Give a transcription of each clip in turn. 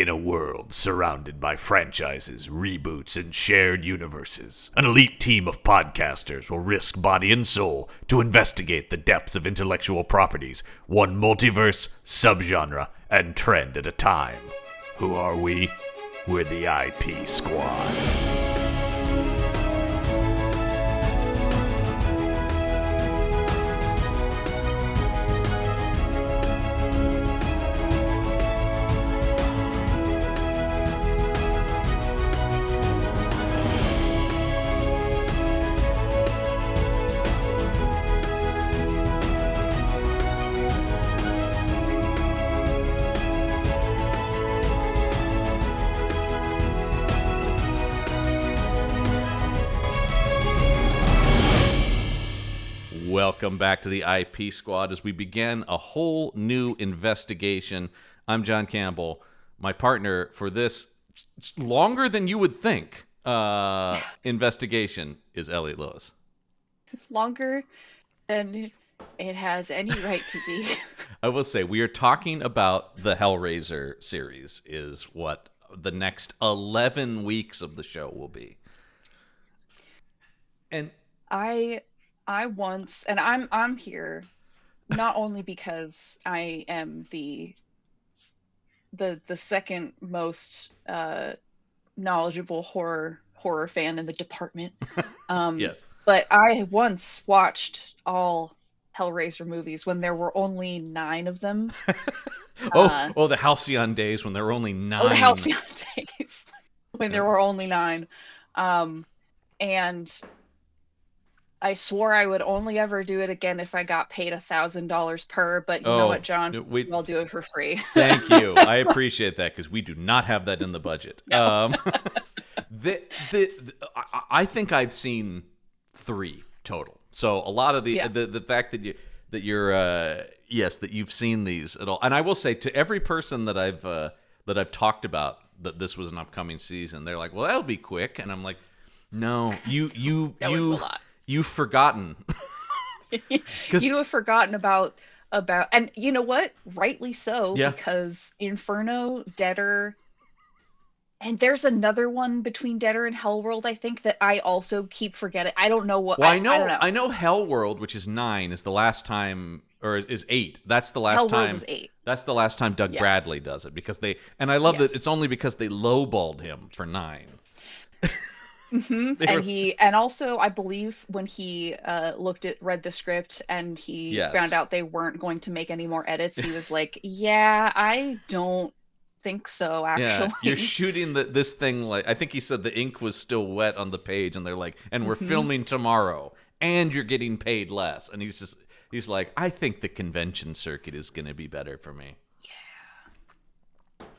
In a world surrounded by franchises, reboots, and shared universes, an elite team of podcasters will risk body and soul to investigate the depths of intellectual properties, one multiverse, subgenre, and trend at a time. Who are we? We're the IP Squad. Welcome back to the IP Squad as we begin a whole new investigation. I'm John Campbell. My partner for this longer than you would think investigation is Elliott Lewis. Longer than it has any right to be. I will say we are talking about the Hellraiser series is what the next 11 weeks of the show will be. And I once, and I'm here not only because I am the second most knowledgeable horror fan in the department. Yes. But I once watched all Hellraiser movies when there were only 9 of them. The Halcyon days when there were only 9. Oh, the Halcyon days when there were only 9. And I swore I would only ever do it again if I got paid $1,000 per, but you know what, John? I'll do it for free. Thank you. I appreciate that because we do not have that in the budget. No. I think I've seen 3 total. So a lot of the fact that you've seen these at all, and I will say to every person that I've talked about that this was an upcoming season, they're like, "Well, that'll be quick," and I'm like, "No, You've forgotten. You have forgotten about, and you know what? Rightly so, because Inferno, Deader, and there's another one between Deader and Hellworld, I think, that I also keep forgetting. I don't know what. Well, I don't know. I know Hellworld, which is 9, is the last time, or is 8. That's the last time. Hellworld is 8. That's the last time Doug Bradley does it because and I love that it's only because they lowballed him for 9. Mm-hmm. And also I believe when he read the script and he found out they weren't going to make any more edits, he was like, "Yeah, I don't think so, actually." Yeah, you're shooting this thing like, I think he said the ink was still wet on the page, and they're like, "And we're filming tomorrow, and you're getting paid less." And he's like, "I think the convention circuit is going to be better for me."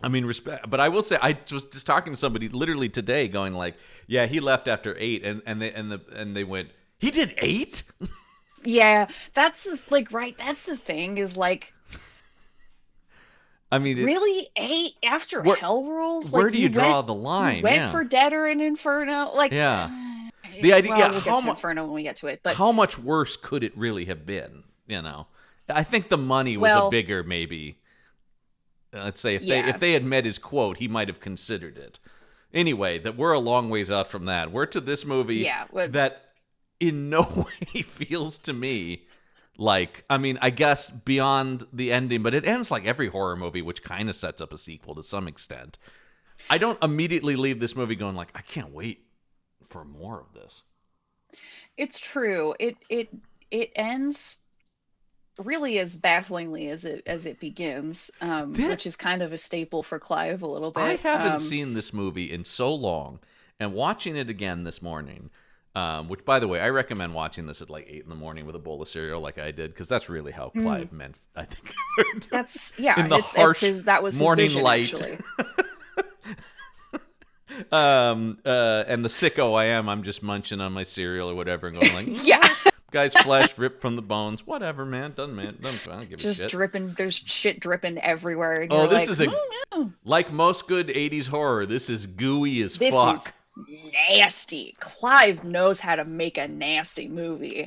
I mean, respect, but I will say I was just talking to somebody literally today, going like, "Yeah, he left after 8," and they went, "He did 8?" Yeah, that's right. That's the thing is like, I mean, really 8 after Hellworld? Where do you draw the line? You went for Deader and Inferno, The idea, we'll get to Inferno when we get to it, but how much worse could it really have been? You know, I think the money was a bigger maybe. Let's say if they had met his quote, he might have considered it. Anyway, that we're a long ways out from that. We're to this movie that in no way feels to me like, I mean, I guess beyond the ending, but it ends like every horror movie, which kind of sets up a sequel to some extent. I don't immediately leave this movie going like, I can't wait for more of this. It's true. It ends really as bafflingly as it begins, which is kind of a staple for Clive a little bit. I haven't seen this movie in so long, and watching it again this morning, which, by the way, I recommend watching this at like 8 in the morning with a bowl of cereal like I did, because that's really how Clive meant, I think. That's, in the harsh that was his morning vision, light. actually. And the sicko I am, I'm just munching on my cereal or whatever and going like, yeah. Guy's flesh ripped from the bones. Whatever, man. I don't give a shit. Just dripping. There's shit dripping everywhere. And this is like most good 80s horror, this is gooey as fuck. This is nasty. Clive knows how to make a nasty movie.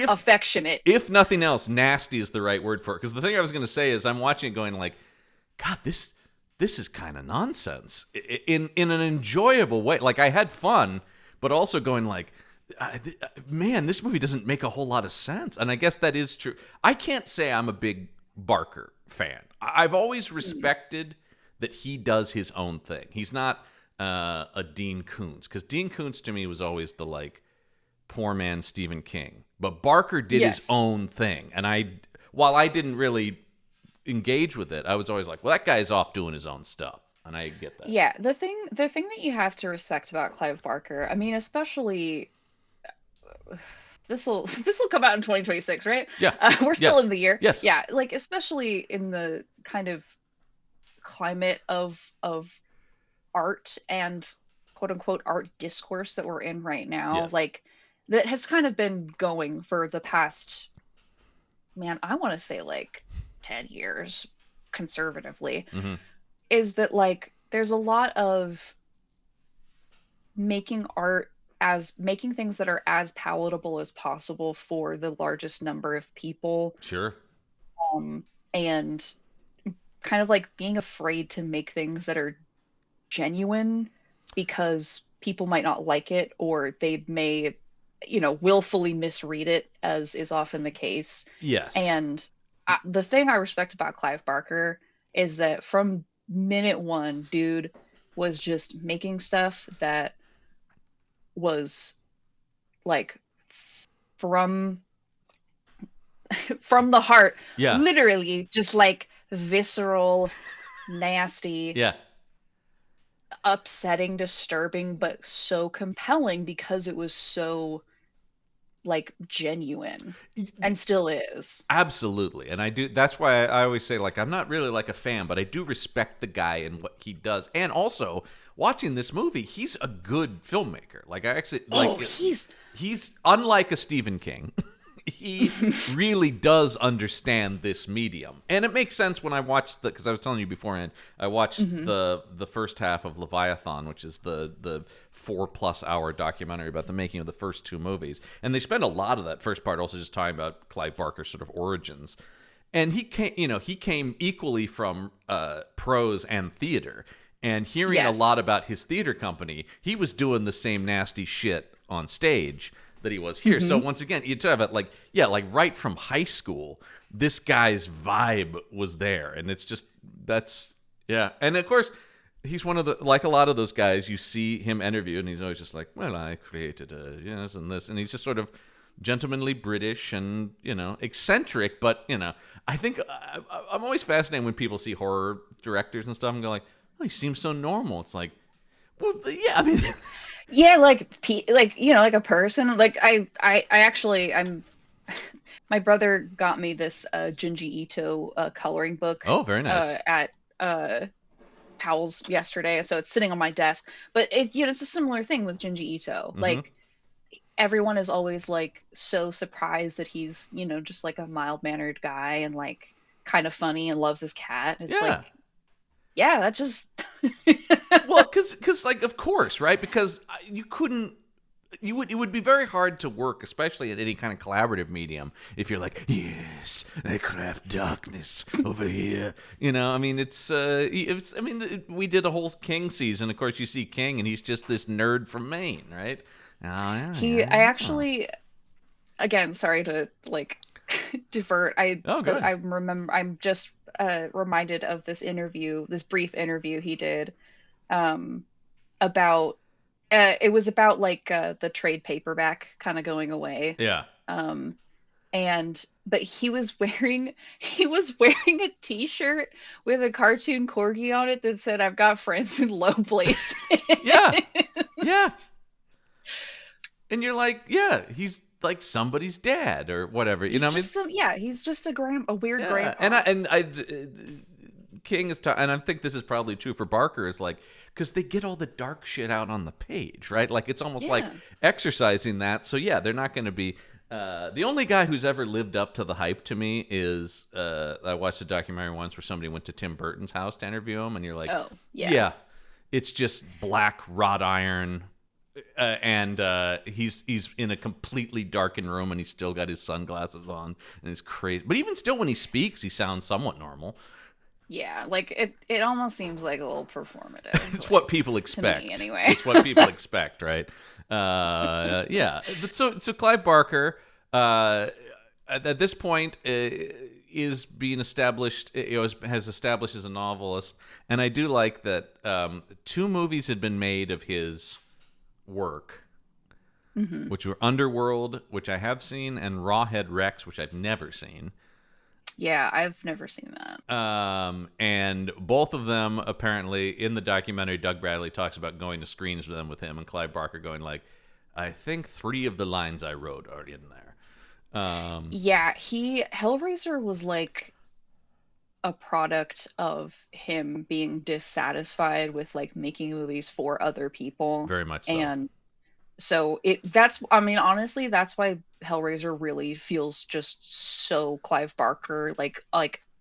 Affectionate. If nothing else, nasty is the right word for it. Because the thing I was going to say is I'm watching it going like, God, this this is kind of nonsense in an enjoyable way. Like, I had fun, but also going like, man, this movie doesn't make a whole lot of sense. And I guess that is true. I can't say I'm a big Barker fan. I've always respected that he does his own thing. He's not a Dean Koontz, because Dean Koontz to me was always the like poor man Stephen King. But Barker did his own thing. And while I didn't really engage with it, I was always like, well, that guy's off doing his own stuff. And I get that. Yeah, the thing that you have to respect about Clive Barker, I mean, especially this will come out in 2026, right? Yeah. We're still in the year. Yes. Yeah, like especially in the kind of climate of art and quote unquote art discourse that we're in right now, like that has kind of been going for the past, man, I want to say like 10 years conservatively, is that like there's a lot of making things that are as palatable as possible for the largest number of people. Sure. And kind of like being afraid to make things that are genuine because people might not like it, or they may, willfully misread it, as is often the case. Yes. And the thing I respect about Clive Barker is that from minute one, dude was just making stuff that was like from the heart. Yeah. Literally just like visceral, nasty, upsetting, disturbing, but so compelling because it was so like genuine, and still is. Absolutely. And that's why I always say, like, I'm not really like a fan, but I do respect the guy and what he does. And also, watching this movie, he's a good filmmaker. Like, I actually like he's unlike a Stephen King. He really does understand this medium. And it makes sense when I watched because I was telling you beforehand, I watched the first half of Leviathan, which is the 4+ hour documentary about the making of the first two movies. And they spend a lot of that first part also just talking about Clive Barker's sort of origins. And he came equally from prose and theater. And hearing a lot about his theater company, he was doing the same nasty shit on stage that he was here. So once again, you talk about like right from high school, this guy's vibe was there. And it's just, And of course, he's one of the, like a lot of those guys, you see him interviewed and he's always just like, well, I created this and this. And he's just sort of gentlemanly British and, eccentric. But, I think I'm always fascinated when people see horror directors and stuff and go like, oh, he seems so normal. It's like, well, yeah, I mean... Yeah, like a person. Like I'm. My brother got me this Junji Ito coloring book. Oh, very nice. At Powell's yesterday, so it's sitting on my desk. But it's a similar thing with Junji Ito. Like everyone is always like so surprised that he's just like a mild-mannered guy and like kind of funny and loves his cat. It's like, yeah, that just. Well, because like, of course, right? Because it would be very hard to work, especially in any kind of collaborative medium, if you're like, yes, I craft darkness over here. I mean, we did a whole King season. Of course, you see King, and he's just this nerd from Maine, right? I actually, again, sorry to like divert. I'm just reminded of this brief interview he did about it was about like the trade paperback kind of going away. But he was wearing a t-shirt with a cartoon corgi on it that said, "I've got friends in low places." Yeah. And you're like, yeah, he's like somebody's dad or whatever. He's just a weird grandpa. And I King is, and I think this is probably true for Barker, is like, because they get all the dark shit out on the page, right? Like it's almost like exercising that. So yeah, they're not going to be. The only guy who's ever lived up to the hype to me is I watched a documentary once where somebody went to Tim Burton's house to interview him, and you're like, yeah, it's just black wrought iron. And he's in a completely darkened room, and he's still got his sunglasses on, and he's crazy. But even still, when he speaks, he sounds somewhat normal. Yeah, like it almost seems like a little performative. It's what people expect. To me, anyway. It's what people expect, right? Yeah. But so Clive Barker, at this point, is being established. Has established as a novelist, and I do like that. 2 movies had been made of his work, which were Underworld, which I have seen, and Rawhead Rex, which I've never seen. Yeah, I've never seen that. And both of them, apparently, in the documentary, Doug Bradley talks about going to screens with him, and Clive Barker going like, I think 3 of the lines I wrote are in there. Yeah, Hellraiser was like a product of him being dissatisfied with like making movies for other people. Very much so. And so honestly, that's why Hellraiser really feels just so Clive Barker, like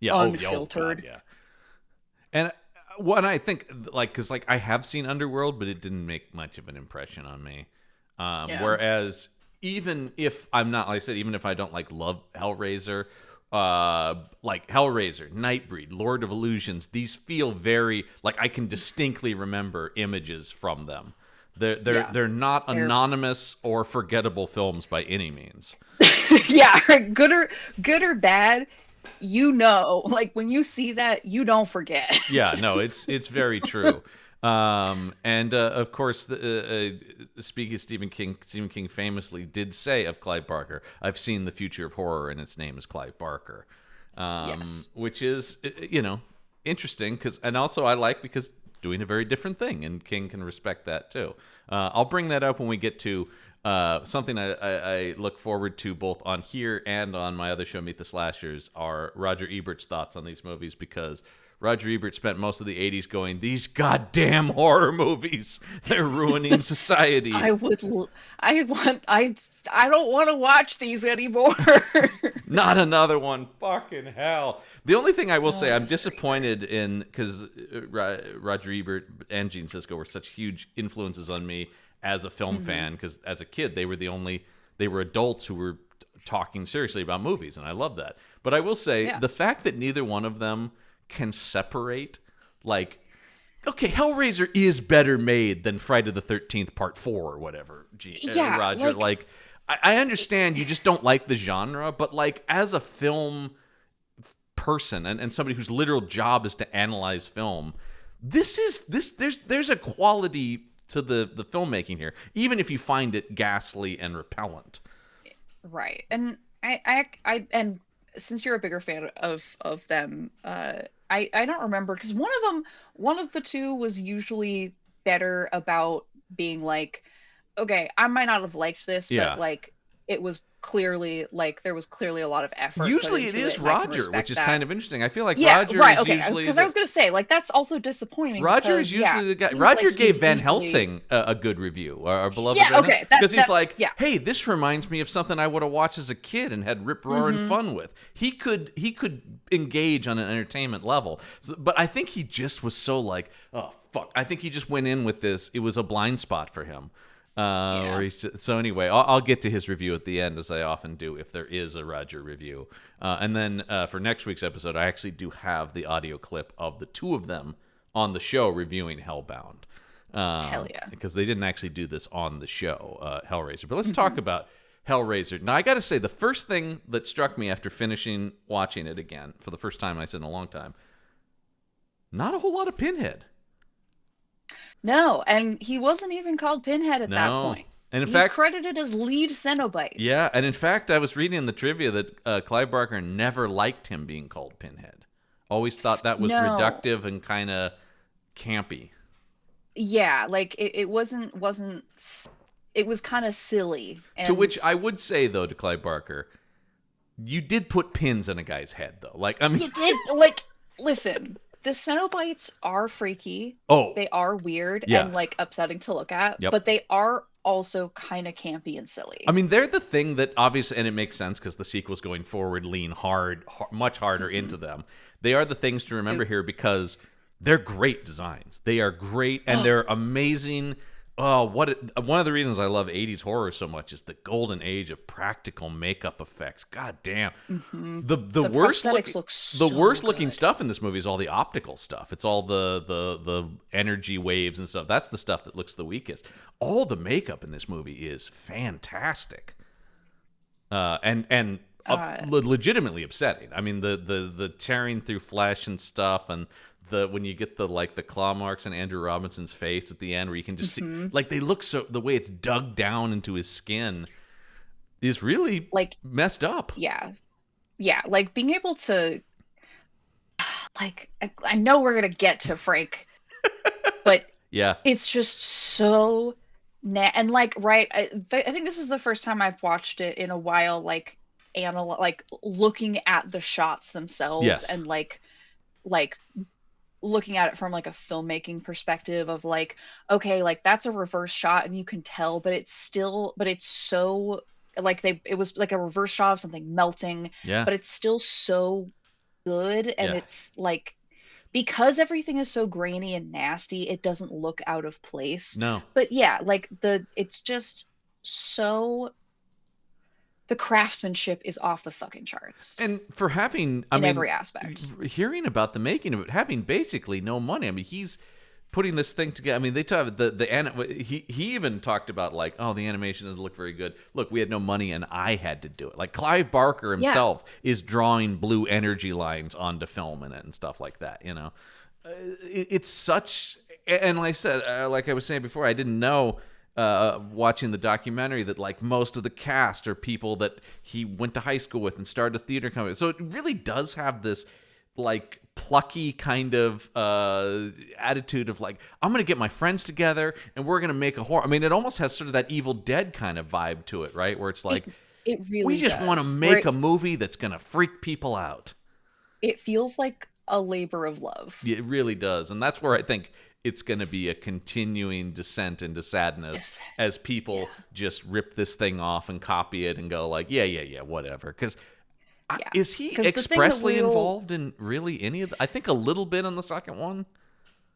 unfiltered. God, yeah. And when I think because I have seen Underworld, but it didn't make much of an impression on me. Whereas even if I'm not, like I said, even if I don't love Hellraiser, like Hellraiser, Nightbreed, Lord of Illusions, these feel very I can distinctly remember images from them. They're not anonymous or forgettable films by any means. Yeah, good or bad, like when you see that, you don't forget. Yeah, no, it's very true. And of course, speaking of Stephen King famously did say of Clive Barker, "I've seen the future of horror, and its name is Clive Barker." Yes. Which is interesting because doing a very different thing, and King can respect that too. I'll bring that up when we get to something I look forward to both on here and on my other show, Meet the Slashers, are Roger Ebert's thoughts on these movies, because Roger Ebert spent most of the 80s going, these goddamn horror movies, they're ruining society. I don't want to watch these anymore. Not another one. Fucking hell. The only thing I will say I'm disappointed in, because Roger Ebert and Gene Siskel were such huge influences on me as a film fan, because as a kid, they were adults who were talking seriously about movies, and I love that. But I will say, the fact that neither one of them can separate, okay, Hellraiser is better made than Friday the 13th Part 4 or whatever. Roger, I understand you just don't like the genre, but as a film person and somebody whose literal job is to analyze film, there's a quality to the filmmaking here, even if you find it ghastly and repellent. Right. And I and since you're a bigger fan of them, I don't remember, because one of the 2 was usually better about being like, okay, I might not have liked this, but it was clearly there was clearly a lot of effort. Usually it is Roger, which is kind of interesting. I feel like Roger is okay, usually, because I was going to say that's also disappointing. Roger is usually the guy. Roger gave Van Helsing a good review, our beloved. Yeah, okay, because he's hey, this reminds me of something I would have watched as a kid and had rip roaring fun with. He could engage on an entertainment level, but I think he just was so oh fuck. I think he just went in with this. It was a blind spot for him. So anyway, I'll get to his review at the end, as I often do if there is a Roger review. And then for next week's episode, I actually do have the audio clip of the 2 of them on the show reviewing Hellbound. Hell yeah. Because they didn't actually do this on the show, Hellraiser. But let's talk about Hellraiser. Now, I got to say, the first thing that struck me after finishing watching it again, for the first time I said in a long time, not a whole lot of Pinhead. No, and he wasn't even called Pinhead at that point. And in He's fact, credited as lead Cenobite. Yeah, and in fact, I was reading in the trivia that Clive Barker never liked him being called Pinhead. Always thought that was reductive and kind of campy. Yeah, it wasn't. It was kind of silly. To which I would say, though, to Clive Barker, you did put pins in a guy's head, though. You did. Listen. The Cenobites are freaky. Oh. They are weird and upsetting to look at, but they are also kind of campy and silly. I mean, they're the thing that obviously, and it makes sense because the sequels going forward lean much harder into them. They are the things to remember here because they're great designs. They are great, and they're amazing Oh, one of the reasons I love 80s horror so much is the golden age of practical makeup effects. God damn. Mm-hmm. The worst looking good. stuff in this movie is all the optical stuff. It's all the energy waves and stuff. That's the stuff that looks the weakest. All the makeup in this movie is fantastic. And legitimately upsetting. I mean, the tearing through flesh and stuff, and when you get the claw marks on Andrew Robinson's face at the end, where you can just see, like, they look so, the way it's dug down into his skin is really messed up. Yeah, like being able to, like, I know we're gonna get to Frank, but yeah, it's just so and like, right, I think this is the first time I've watched it in a while, like looking at the shots themselves. Yes. And like looking at it from like a filmmaking perspective of like, okay, like that's a reverse shot and you can tell, but it's so like it was like a reverse shot of something melting, but it's still so good. And it's like, because everything is so grainy and nasty, it doesn't look out of place. No. But yeah, like it's just so, the craftsmanship is off the fucking charts. And for having, every aspect. Hearing about the making of it, having basically no money. I mean, he's putting this thing together. I mean, they talk he even talked about like, oh, the animation doesn't look very good. Look, we had no money and I had to do it. Like Clive Barker himself is drawing blue energy lines onto film in it and stuff like that. You know, it's such. And like I said, like I was saying before, I didn't know. Watching the documentary that like most of the cast are people that he went to high school with and started a theater company. So it really does have this like plucky kind of attitude of like, I'm going to get my friends together and we're going to make a horror. I mean, it almost has sort of that Evil Dead kind of vibe to it, right? Where it's like, it really we just want to make a movie that's going to freak people out. It feels like a labor of love. It really does. And that's where I think it's going to be a continuing descent into sadness as people just rip this thing off and copy it and go like, yeah, whatever. Because is he expressly involved in really any of the, I think a little bit on the second one.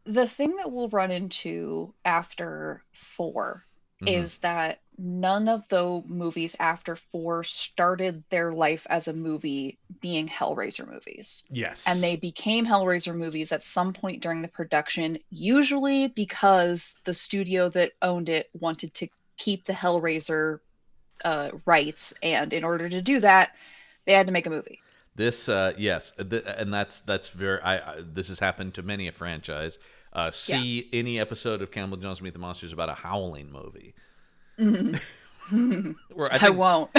The thing that we'll run into after 4 is that none of the movies after 4 started their life as a movie being Hellraiser movies. Yes. And they became Hellraiser movies at some point during the production, usually because the studio that owned it wanted to keep the Hellraiser rights. And in order to do that, they had to make a movie. This, yes. And that's very, this has happened to many a franchise. See any episode of Campbell Jones Meet the Monsters about a Howling movie. I won't.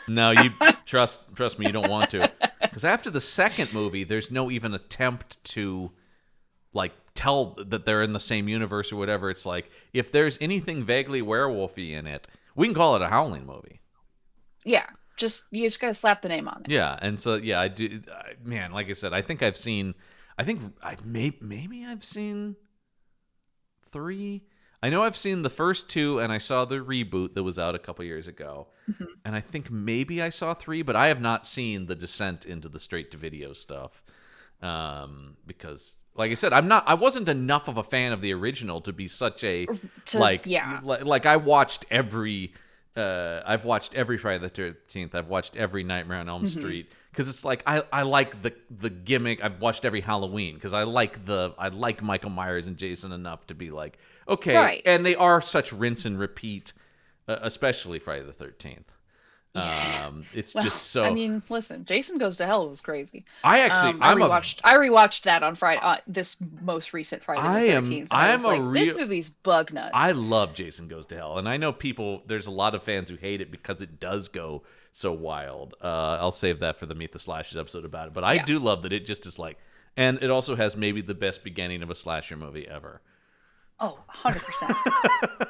No, you trust me, you don't want to. Because after the second movie, there's no even attempt to like tell that they're in the same universe or whatever. It's like, if there's anything vaguely werewolfy in it, we can call it a Howling movie. Yeah. You just gotta slap the name on it. Yeah, and so I do. Man, like I said, I think I've seen 3. I know I've seen the first 2, and I saw the reboot that was out a couple years ago, and I think maybe I saw 3, but I have not seen the descent into the straight-to-video stuff, because, like I said, I wasn't enough of a fan of the original to be such a like I watched every. I've watched every Friday the 13th. I've watched every Nightmare on Elm Street because it's like I like the gimmick. I've watched every Halloween because I like Michael Myers and Jason enough to be like, okay. Right. And they are such rinse and repeat, especially Friday the 13th. It's just so. I mean, listen, Jason Goes to Hell was crazy. I rewatched that on Friday. This most recent Friday the 13th. This movie's bug nuts. I love Jason Goes to Hell, and I know there's a lot of fans who hate it because it does go so wild. I'll save that for the Meet the Slashers episode about it. But I do love that it just is like, and it also has maybe the best beginning of a slasher movie ever. Oh, 100%.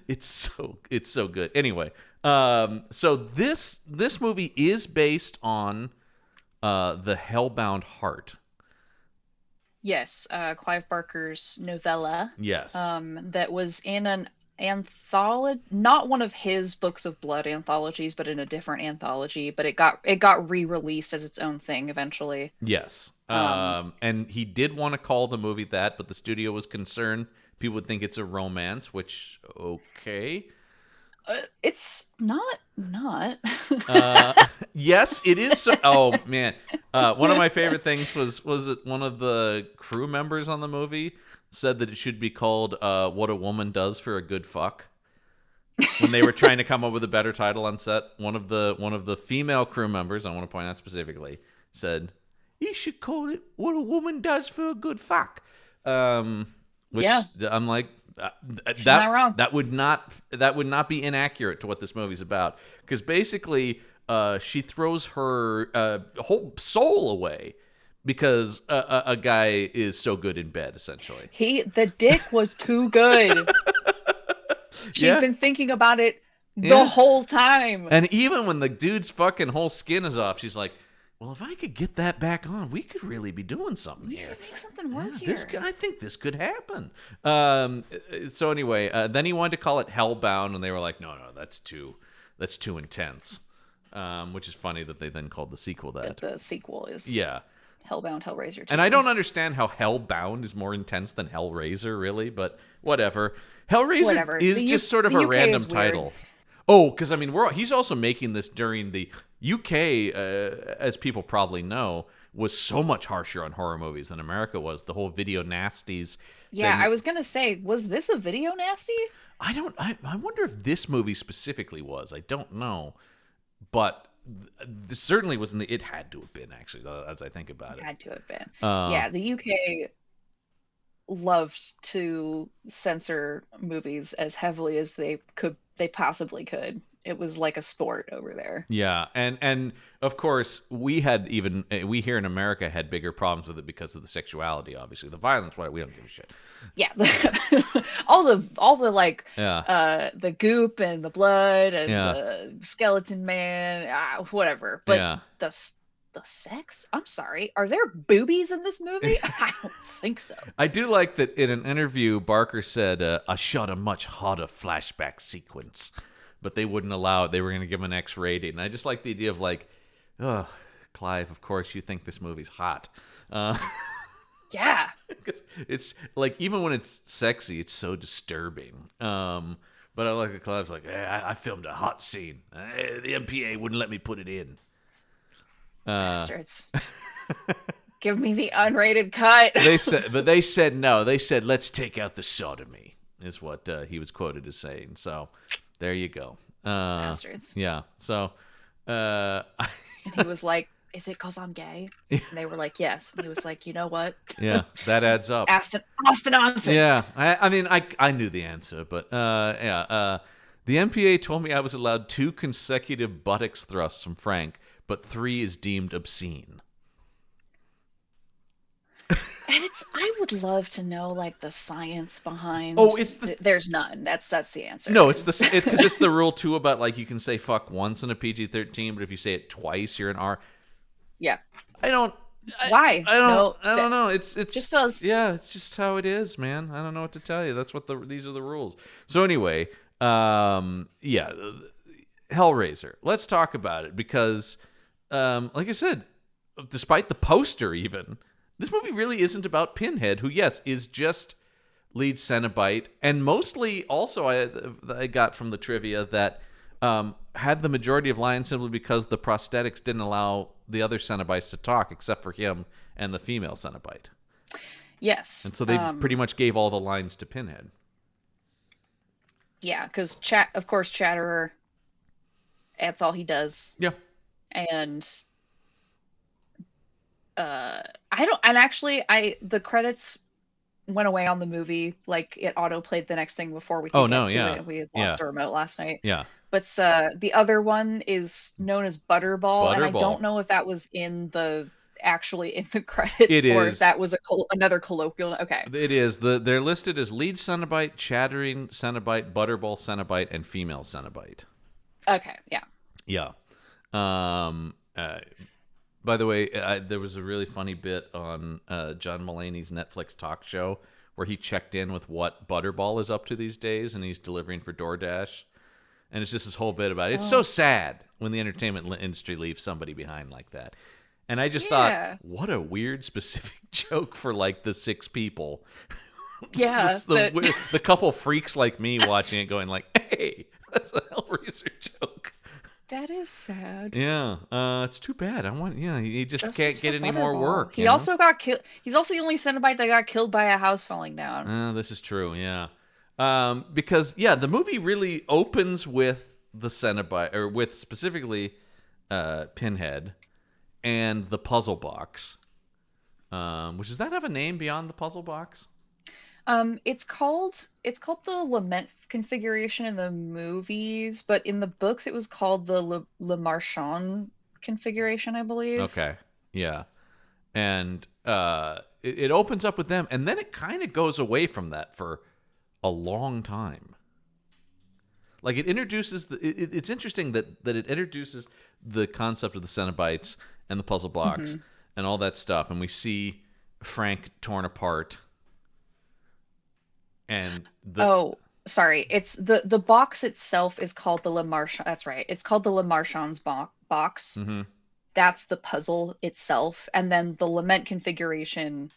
It's so good. Anyway, so this movie is based on the Hellbound Heart. Yes, Clive Barker's novella. Yes. That was in an anthology, not one of his Books of Blood anthologies, but in a different anthology. But it got re-released as its own thing eventually. Yes. And he did want to call the movie that, but the studio was concerned people would think it's a romance, which, okay. It's not. Yes, it is. Oh man, one of my favorite things was it one of the crew members on the movie said that it should be called "What a Woman Does for a Good Fuck." When they were trying to come up with a better title on set, one of the female crew members, I want to point out specifically, said, "You should call it What a Woman Does for a Good Fuck." Which I'm like, not wrong. That would not be inaccurate to what this movie's about, because basically she throws her whole soul away because a guy is so good in bed. Essentially, the dick was too good. She's been thinking about it the whole time, and even when the dude's fucking whole skin is off, she's like, well, if I could get that back on, we could really be doing something here. We could make something work here. I think this could happen. So anyway, then he wanted to call it Hellbound, and they were like, no, that's too intense. Which is funny that they then called the sequel that. The sequel is Hellbound, Hellraiser 2. And I don't understand how Hellbound is more intense than Hellraiser, really, but whatever. Hellraiser is just sort of a random title. Oh, because I mean, he's also making this during the UK, as people probably know, was so much harsher on horror movies than America was. The whole video nasties. Yeah, thing. I was gonna say, was this a video nasty? I wonder if this movie specifically was. I don't know, but this certainly wasn't. It had to have been, actually, as I think about it. It had to have been. Yeah, the UK loved to censor movies as heavily as they possibly could. It was like a sport over there. Yeah, and of course we here in America had bigger problems with it because of the sexuality. Obviously, the violence. We don't give a shit. Yeah, all the like the goop and the blood and the skeleton man, whatever. But the sex? I'm sorry. Are there boobies in this movie? I don't think so. I do like that in an interview, Barker said, I shot a much hotter flashback sequence, but they wouldn't allow it. They were going to give him an X rating. And I just like the idea of like, oh, Clive, of course you think this movie's hot. Yeah. It's like, even when it's sexy, it's so disturbing. But I like that Clive's like, hey, I filmed a hot scene. The MPA wouldn't let me put it in. Bastards. Give me the unrated cut. They said no. They said, let's take out the sodomy, is what he was quoted as saying. So there you go. Bastards. Yeah. So and he was like, is it because I'm gay? And they were like, yes. And he was like, you know what? Yeah, that adds up. Austin Onsen. Yeah. I mean, I knew the answer, but the MPA told me I was allowed 2 consecutive buttocks thrusts from Frank, but 3 is deemed obscene. And I would love to know like the science behind. Oh, there's none. That's the answer. No, it's because it's the rule too about like you can say fuck once in a PG-13, but if you say it twice, you're an R. Yeah. Why? I don't know. It's just because. Yeah, it's just how it is, man. I don't know what to tell you. That's what these are the rules. So anyway, Hellraiser. Let's talk about it because, like I said, despite the poster, even this movie really isn't about Pinhead, who yes is just lead Cenobite, and mostly also I got from the trivia that had the majority of lines simply because the prosthetics didn't allow the other Cenobites to talk except for him and the female Cenobite. Yes. And so they pretty much gave all the lines to Pinhead. Yeah, because of course Chatterer, that's all he does. Yeah. And the credits went away on the movie, like it auto played the next thing before we could get to it. We had lost the remote last night. Yeah. But the other one is known as Butterball, and I don't know if that was in the credits if that was another colloquial. Okay. It is. They're listed as lead Cenobite, chattering Cenobite, Butterball Cenobite, and female Cenobite. Okay, yeah. Yeah. By the way, there was a really funny bit on John Mulaney's Netflix talk show where he checked in with what Butterball is up to these days, and he's delivering for DoorDash. And it's just this whole bit about it. It's so sad when the entertainment industry leaves somebody behind like that. And I just thought, what a weird specific joke for like the 6 people Yeah. The couple freaks like me watching it going like, hey, that's a Hellraiser joke. That is sad. Yeah, it's too bad. He just can't get any more work. He also got killed. He's also the only Cenobite that got killed by a house falling down. This is true, yeah. Because, the movie really opens with the Cenobite, or with specifically Pinhead and the puzzle box. Which, does that have a name beyond the puzzle box? It's called the Lament configuration in the movies, but in the books it was called the Le Marchand configuration, I believe. Okay, yeah, and it opens up with them, and then it kind of goes away from that for a long time. Like it introduces it's interesting that it introduces the concept of the Cenobites and the puzzle box and all that stuff, and we see Frank torn apart. And sorry. It's the box itself is called the Le Marchand. That's right. It's called the Le Marchand's box. Mm-hmm. That's the puzzle itself, and then the lament configuration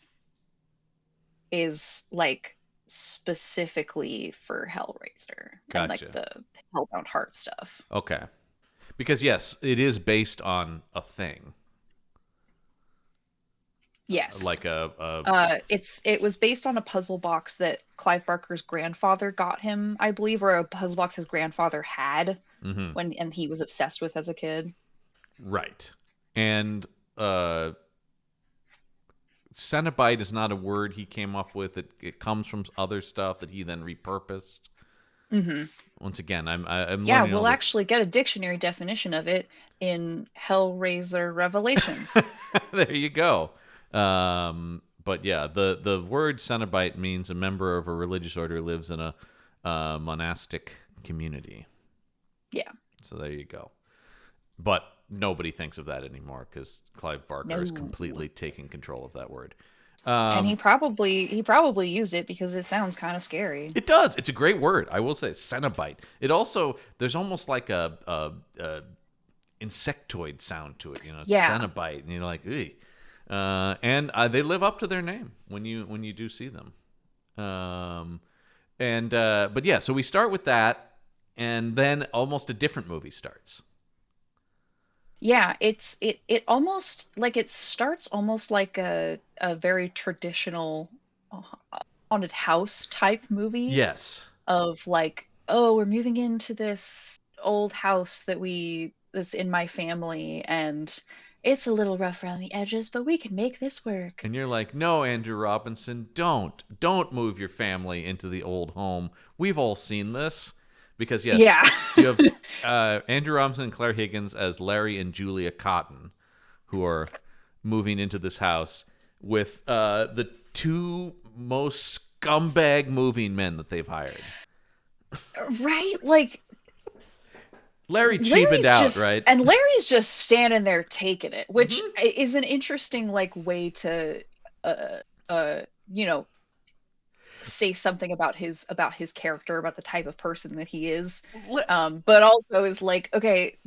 is like specifically for Hellraiser and like the Hellbound Heart stuff. Okay, because yes, it is based on a thing. Yes. Like it was based on a puzzle box that Clive Barker's grandfather got him, I believe, or a puzzle box his grandfather had and he was obsessed with as a kid. Right. And Cenobite is not a word he came up with. It comes from other stuff that he then repurposed. Mm-hmm. Once again, I'm we'll actually get a dictionary definition of it in Hellraiser Revelations. There you go. But yeah, the word Cenobite means a member of a religious order who lives in a monastic community. Yeah. So there you go. But nobody thinks of that anymore because Clive Barker is completely taking control of that word. And he probably used it because it sounds kind of scary. It does. It's a great word. I will say Cenobite. It also, there's almost like a insectoid sound to it. Cenobite, and you're like, ugh. And they live up to their name when you do see them. But yeah, so we start with that, and then almost a different movie starts. Yeah, it almost like it starts almost like a very traditional haunted house type movie. Yes. Of like, oh, we're moving into this old house that's in my family, and it's a little rough around the edges, but we can make this work. And you're like, no, Andrew Robinson, don't move your family into the old home. We've all seen this. Because, yes, you have Andrew Robinson and Claire Higgins as Larry and Julia Cotton, who are moving into this house with the two most scumbag moving men that they've hired. Right? Like, Larry's cheapened out, right? And Larry's just standing there taking it, which is an interesting, like, way to, say something about his character, about the type of person that he is, but also is like, okay,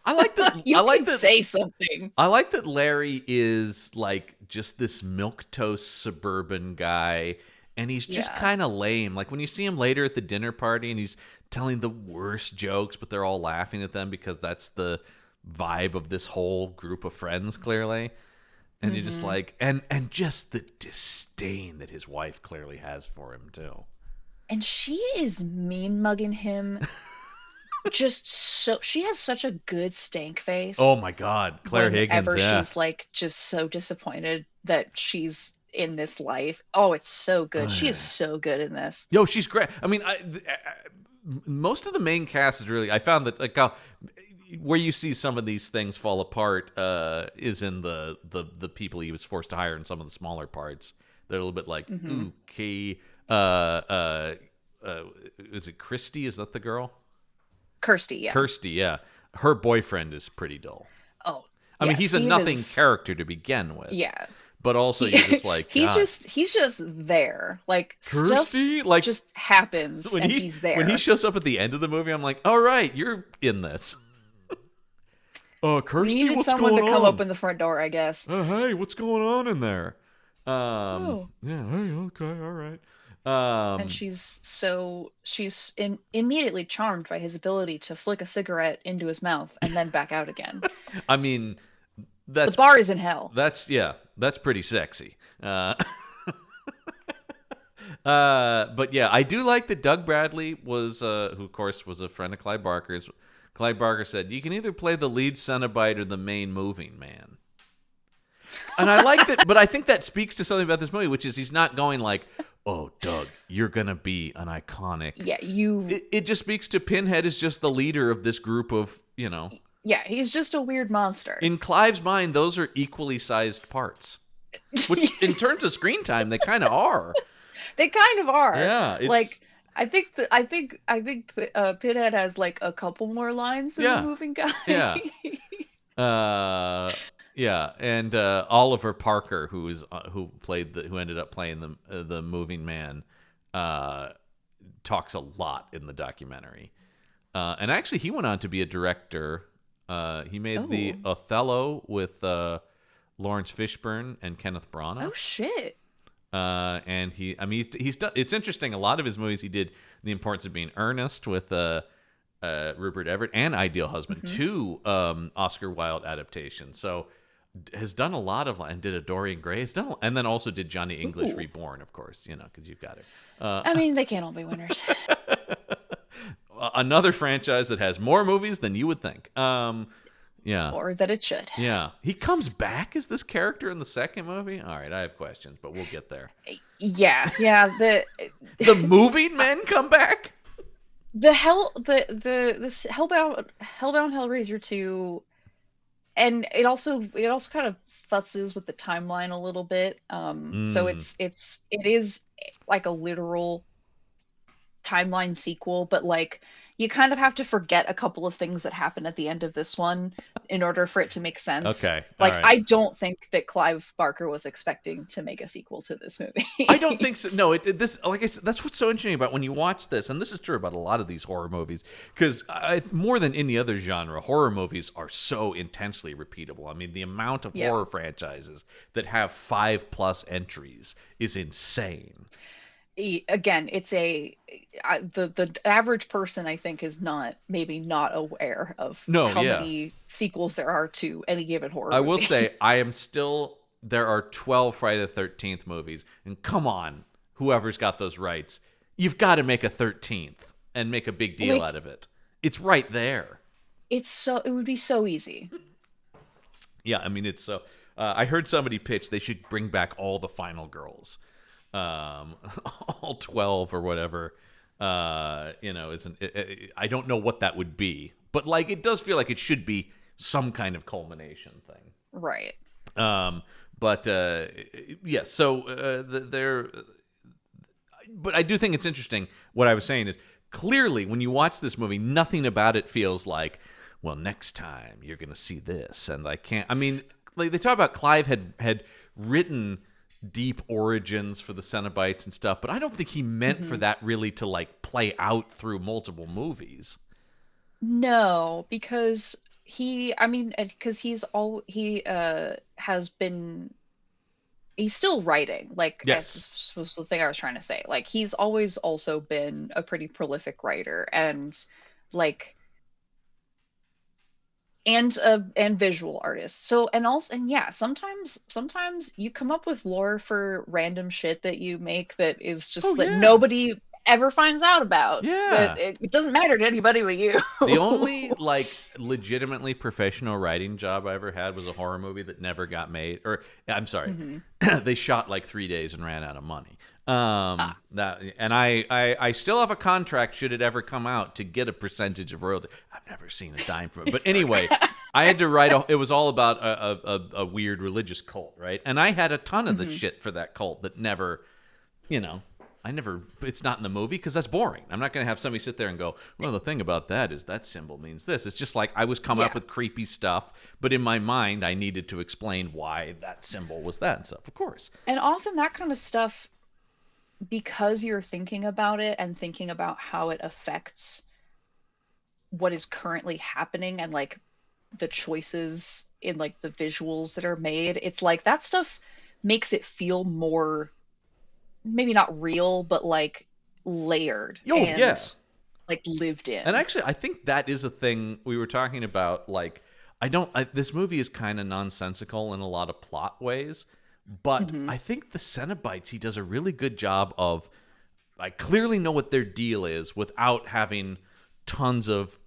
I like that. Say something. I like that Larry is like just this milquetoast suburban guy, and he's just kind of lame. Like when you see him later at the dinner party, and he's telling the worst jokes, but they're all laughing at them because that's the vibe of this whole group of friends, clearly. And you're just like, and just the disdain that his wife clearly has for him too. And she is mean mugging him. She has such a good stank face. Oh my God, Claire Higgins. Whenever she's like just so disappointed that she's in this life. Oh, it's so good. She is so good in this. Yo, she's great. I mean, most of the main cast is really. I found that like where you see some of these things fall apart is in the people he was forced to hire in some of the smaller parts. They're a little bit like, okay, is it Christy? Is that the girl? Kirsty, yeah. Kirsty, yeah. Her boyfriend is pretty dull. Oh, I mean, he's a nothing character to begin with. Yeah. But also, you're just like, he's just there. Like, Kirsty, stuff like just happens, and he's there. When he shows up at the end of the movie, I'm like, all right, you're in this. Kirsty, we needed what's someone going to come on? open the front door, I guess. Hey, what's going on in there? Yeah. Hey, okay. All right. And she's immediately charmed by his ability to flick a cigarette into his mouth and then back out again. I mean, the bar is in hell. That's pretty sexy. But yeah, I do like that Doug Bradley was, who of course was a friend of Clive Barker's. Clive Barker said, "You can either play the lead Cenobite or the main moving man." And I like that, but I think that speaks to something about this movie, which is he's not going like, "Oh, Doug, you're gonna be an iconic." Yeah, It just speaks to Pinhead is just the leader of this group of, Yeah, he's just a weird monster. In Clive's mind, those are equally sized parts, which, in terms of screen time, they kind of are. They kind of are. Yeah, like I think Pinhead has like a couple more lines than the moving guy. Yeah. Yeah, and Oliver Parker, who ended up playing the moving man, talks a lot in the documentary. And actually, he went on to be a director. He made the Othello with Lawrence Fishburne and Kenneth Branagh. Oh shit! And he's done. It's interesting. A lot of his movies, he did The Importance of Being Earnest with Rupert Everett and Ideal Husband, two Oscar Wilde adaptations. So has done a lot of, and did a Dorian Gray, and then also did Johnny English Reborn, of course, because you've got it. I mean, they can't all be winners. Another franchise that has more movies than you would think. Yeah. Or that it should. Yeah. He comes back as this character in the second movie? All right, I have questions, but we'll get there. Yeah. The moving men come back? This Hellbound Hellraiser 2, and it also kind of futzes with the timeline a little bit. So it is like a literal timeline sequel, but like you kind of have to forget a couple of things that happen at the end of this one in order for it to make sense. Okay. Like, right. I don't think that Clive Barker was expecting to make a sequel to this movie. I don't think so. No, this, like I said, that's what's so interesting about when you watch this, and this is true about a lot of these horror movies, because more than any other genre, horror movies are so intensely repeatable. I mean, the amount of horror franchises that have 5+ entries is insane. Again, it's the average person, I think, is maybe not aware of how many sequels there are to any given horror movie. I will say, there are 12 Friday the 13th movies, and come on, whoever's got those rights, you've got to make a 13th and make a big deal out of it. It's right there. It would be so easy. Yeah, I mean, it's so. I heard somebody pitch they should bring back all the Final Girls. All 12 or whatever. I don't know what that would be, but like it does feel like it should be some kind of culmination thing, right? But but I do think it's interesting. What I was saying is, clearly when you watch this movie, nothing about it feels like, well, next time you're gonna see this, and I mean, like they talk about Clive had written deep origins for the Cenobites and stuff, but I don't think he meant for that really to like play out through multiple movies. No, because he's still writing. Like, yes, that was the thing I was trying to say. Like, he's always also been a pretty prolific writer, and like, and visual artist. So, sometimes you come up with lore for random shit that you make that is just nobody ever finds out about. Yeah, it doesn't matter to anybody but you. The only like legitimately professional writing job I ever had was a horror movie that never got made. Or I'm sorry, they shot like 3 days and ran out of money. I still have a contract should it ever come out to get a percentage of royalty. I've never seen a dime from it, but anyway, I had to write. It was all about a weird religious cult, right? And I had a ton of the shit for that cult that never, it's not in the movie because that's boring. I'm not going to have somebody sit there and go, well, the thing about that is that symbol means this. It's just like I was coming up with creepy stuff, but in my mind, I needed to explain why that symbol was that and stuff, of course. And often that kind of stuff, because you're thinking about it and thinking about how it affects what is currently happening and like the choices in like the visuals that are made, it's like that stuff makes it feel more, maybe not real, but like layered. Oh, yeah. Like lived in. And actually, I think that is a thing we were talking about. Like, this movie is kind of nonsensical in a lot of plot ways, but I think the Cenobites, he does a really good job of, I clearly know what their deal is without having tons of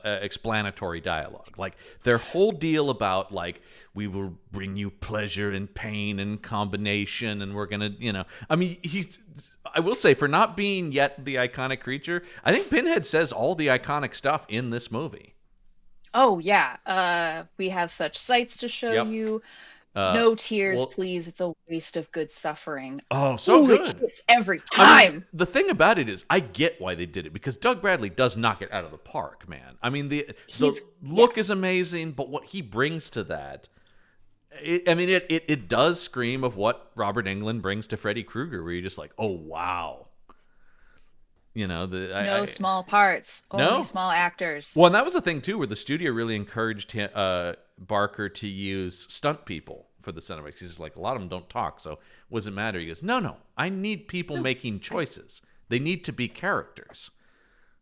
explanatory dialogue. Like, their whole deal about, like, we will bring you pleasure and pain and combination, and we're gonna, I mean, I will say, for not being yet the iconic creature, I think Pinhead says all the iconic stuff in this movie. Oh, yeah. We have such sights to show you. No tears, please. It's a waste of good suffering. Oh, so good. It hits every time. I mean, the thing about it is, I get why they did it, because Doug Bradley does knock it out of the park, man. I mean, the look is amazing, but what he brings to that, it does scream of what Robert Englund brings to Freddy Krueger, where you're just like, oh, wow. No small parts, only small actors. Well, and that was the thing too, where the studio really encouraged Barker to use stunt people for the Cenobites. He's like, a lot of them don't talk, so what does it matter? He goes, no, I need people making choices. They need to be characters.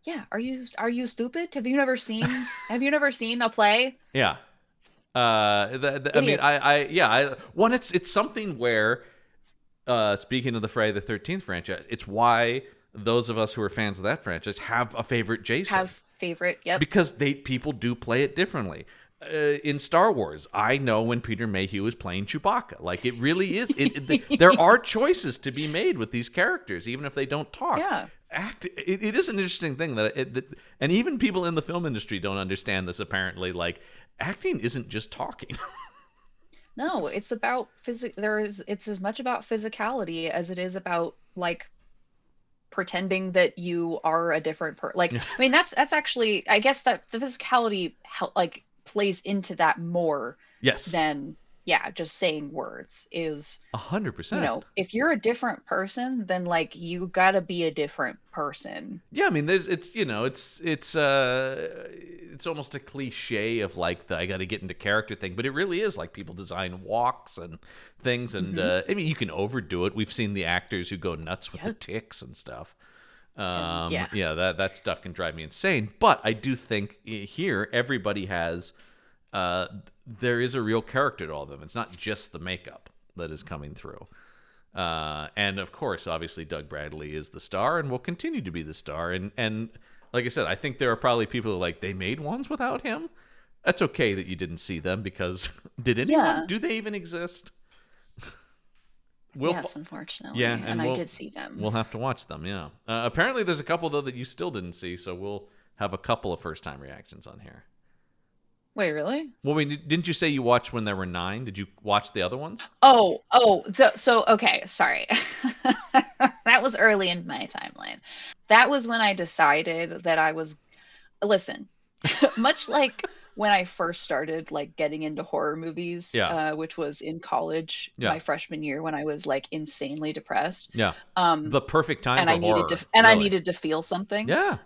Yeah, are you stupid? Have you never seen a play? Yeah. It's something where, speaking of the Friday the 13th franchise, it's why those of us who are fans of that franchise have a favorite Jason. Yep. Because people do play it differently. In Star Wars, I know when Peter Mayhew is playing Chewbacca. Like, it really is. There are choices to be made with these characters, even if they don't talk. Yeah. It is an interesting thing and even people in the film industry don't understand this, apparently. Like, acting isn't just talking. No, it's about it's as much about physicality as it is about, like, pretending that you are a different person. Like, I mean, that's actually, I guess that the physicality like plays into that more than just saying words. Is 100%. If you're a different person, then, like, you gotta be a different person. Yeah, I mean, it's almost a cliche of, like, I got to get into character thing, but it really is like people design walks and things, and I mean, you can overdo it. We've seen the actors who go nuts with the tics and stuff. That stuff can drive me insane. But I do think here everybody has there is a real character to all of them. It's not just the makeup that is coming through. And of course, obviously, Doug Bradley is the star and will continue to be the star. And like I said, I think there are probably people who are like, they made ones without him. That's okay that you didn't see them, because did anyone? Do they even exist? Yes, unfortunately. Yeah, and I did see them. We'll have to watch them. Yeah. Apparently, there's a couple though that you still didn't see, so we'll have a couple of first-time reactions on here. Wait, really? Well, didn't you say you watched when there were 9? Did you watch the other ones? So okay, sorry. That was early in my timeline. That was when I decided that I was, listen, much like when I first started, like, getting into horror movies, which was in college, my freshman year, when I was, like, insanely depressed. Yeah. The perfect time and for horror. I needed to feel something. Yeah.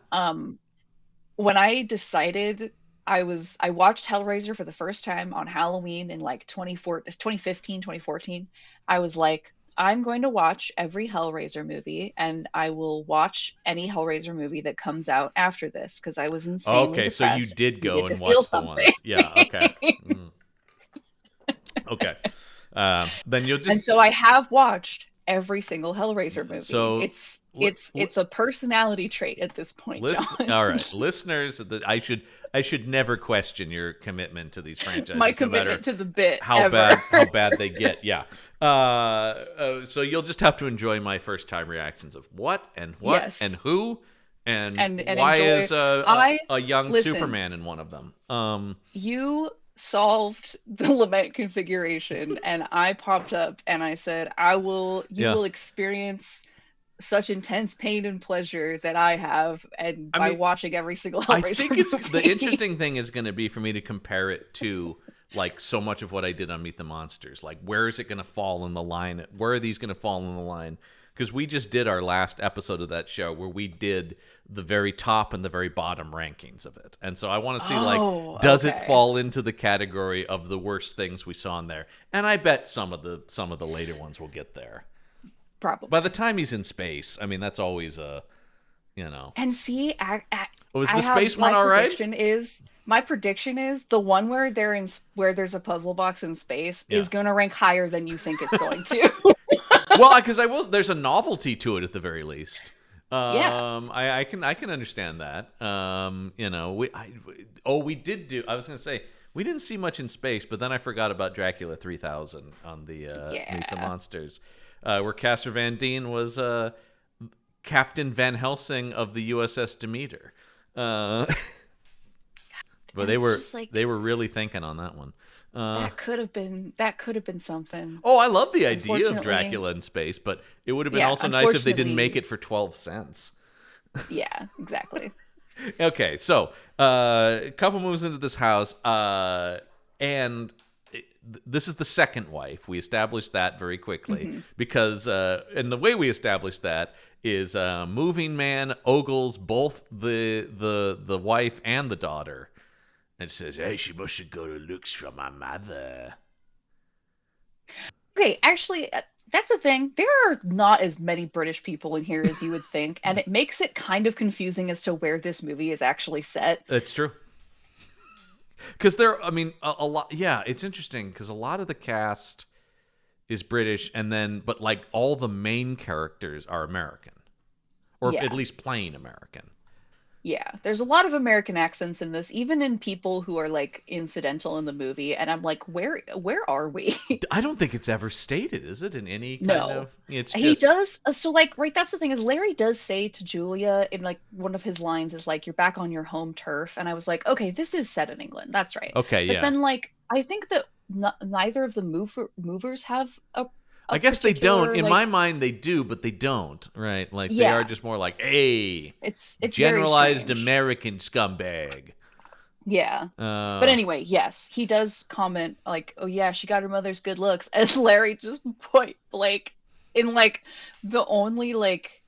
When I decided, I watched Hellraiser for the first time on Halloween in, like, 2015, 2014. I was like, I'm going to watch every Hellraiser movie, and I will watch any Hellraiser movie that comes out after this, because I was insanely depressed. So you did go and watch the ones. Yeah, okay. Okay. Then you'll just... And so I have watched every single Hellraiser movie. So it's a personality trait at this point, John. All right, listeners, I should never question your commitment to these franchises. My commitment to the bit. How bad they get. Yeah. So you'll just have to enjoy my first time reactions of what and who and why is a young Superman in one of them. You solved the lament configuration, and I popped up and I said, you will experience such intense pain and pleasure that I have, and by watching every single Hellraiser movie. The interesting thing is going to be for me to compare it to, like, so much of what I did on Meet the Monsters. Like, where is it going to fall in the line? Where are these going to fall in the line because we just did our last episode of that show where we did the very top and the very bottom rankings of it. And so I want to see, does it fall into the category of the worst things we saw in there? And I bet some of the later ones will get there. Probably. By the time he's in space, I mean, that's always a, And see, was the space one all right? My prediction is the one where there's a puzzle box in space is going to rank higher than you think it's going to. Well, because there's a novelty to it at the very least. I can understand that. We did do. I was going to say we didn't see much in space, but then I forgot about Dracula 3000 on the Meet the Monsters, where Castor Van Dien was Captain Van Helsing of the USS Demeter. But they were really thinking on that one. That could have been something. Oh, I love the idea of Dracula in space, but it would have been also nice if they didn't make it for 12 cents. Yeah, exactly. Okay, so a couple moves into this house, and this is the second wife. We established that very quickly because, and the way we established that is Moving Man ogles both the wife and the daughter. And says, "Hey, she must have got her looks from my mother." Okay, actually, that's the thing. There are not as many British people in here as you would think, and it makes it kind of confusing as to where this movie is actually set. That's true. Because a lot. Yeah, it's interesting because a lot of the cast is British, but like all the main characters are American, or at least plain American. Yeah, there's a lot of American accents in this, even in people who are like incidental in the movie, and I'm like, where are we? I don't think it's ever stated, is it? In any kind of? It's just... He does. So like, right, that's the thing is Larry does say to Julia in like one of his lines is like, "You're back on your home turf," and I was like, okay, this is set in England. That's right. Okay, but then like, I think that neither of the movers have a. I guess they don't. In my mind, they do, but they don't. Right? Like they are just more like, "Hey, it's generalized American scumbag." Yeah. But anyway, yes, he does comment like, "Oh yeah, she got her mother's good looks," and Larry just point blank in like the only like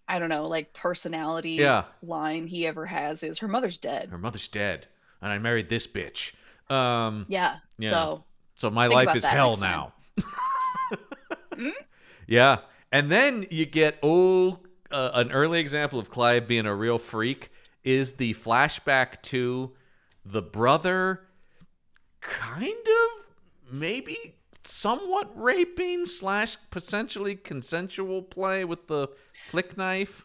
I don't know like personality line he ever has is her mother's dead. Her mother's dead, and I married this bitch. Yeah. So my life is hell now. Yeah, and then you get an early example of Clive being a real freak is the flashback to the brother kind of maybe somewhat raping / potentially consensual play with the flick knife.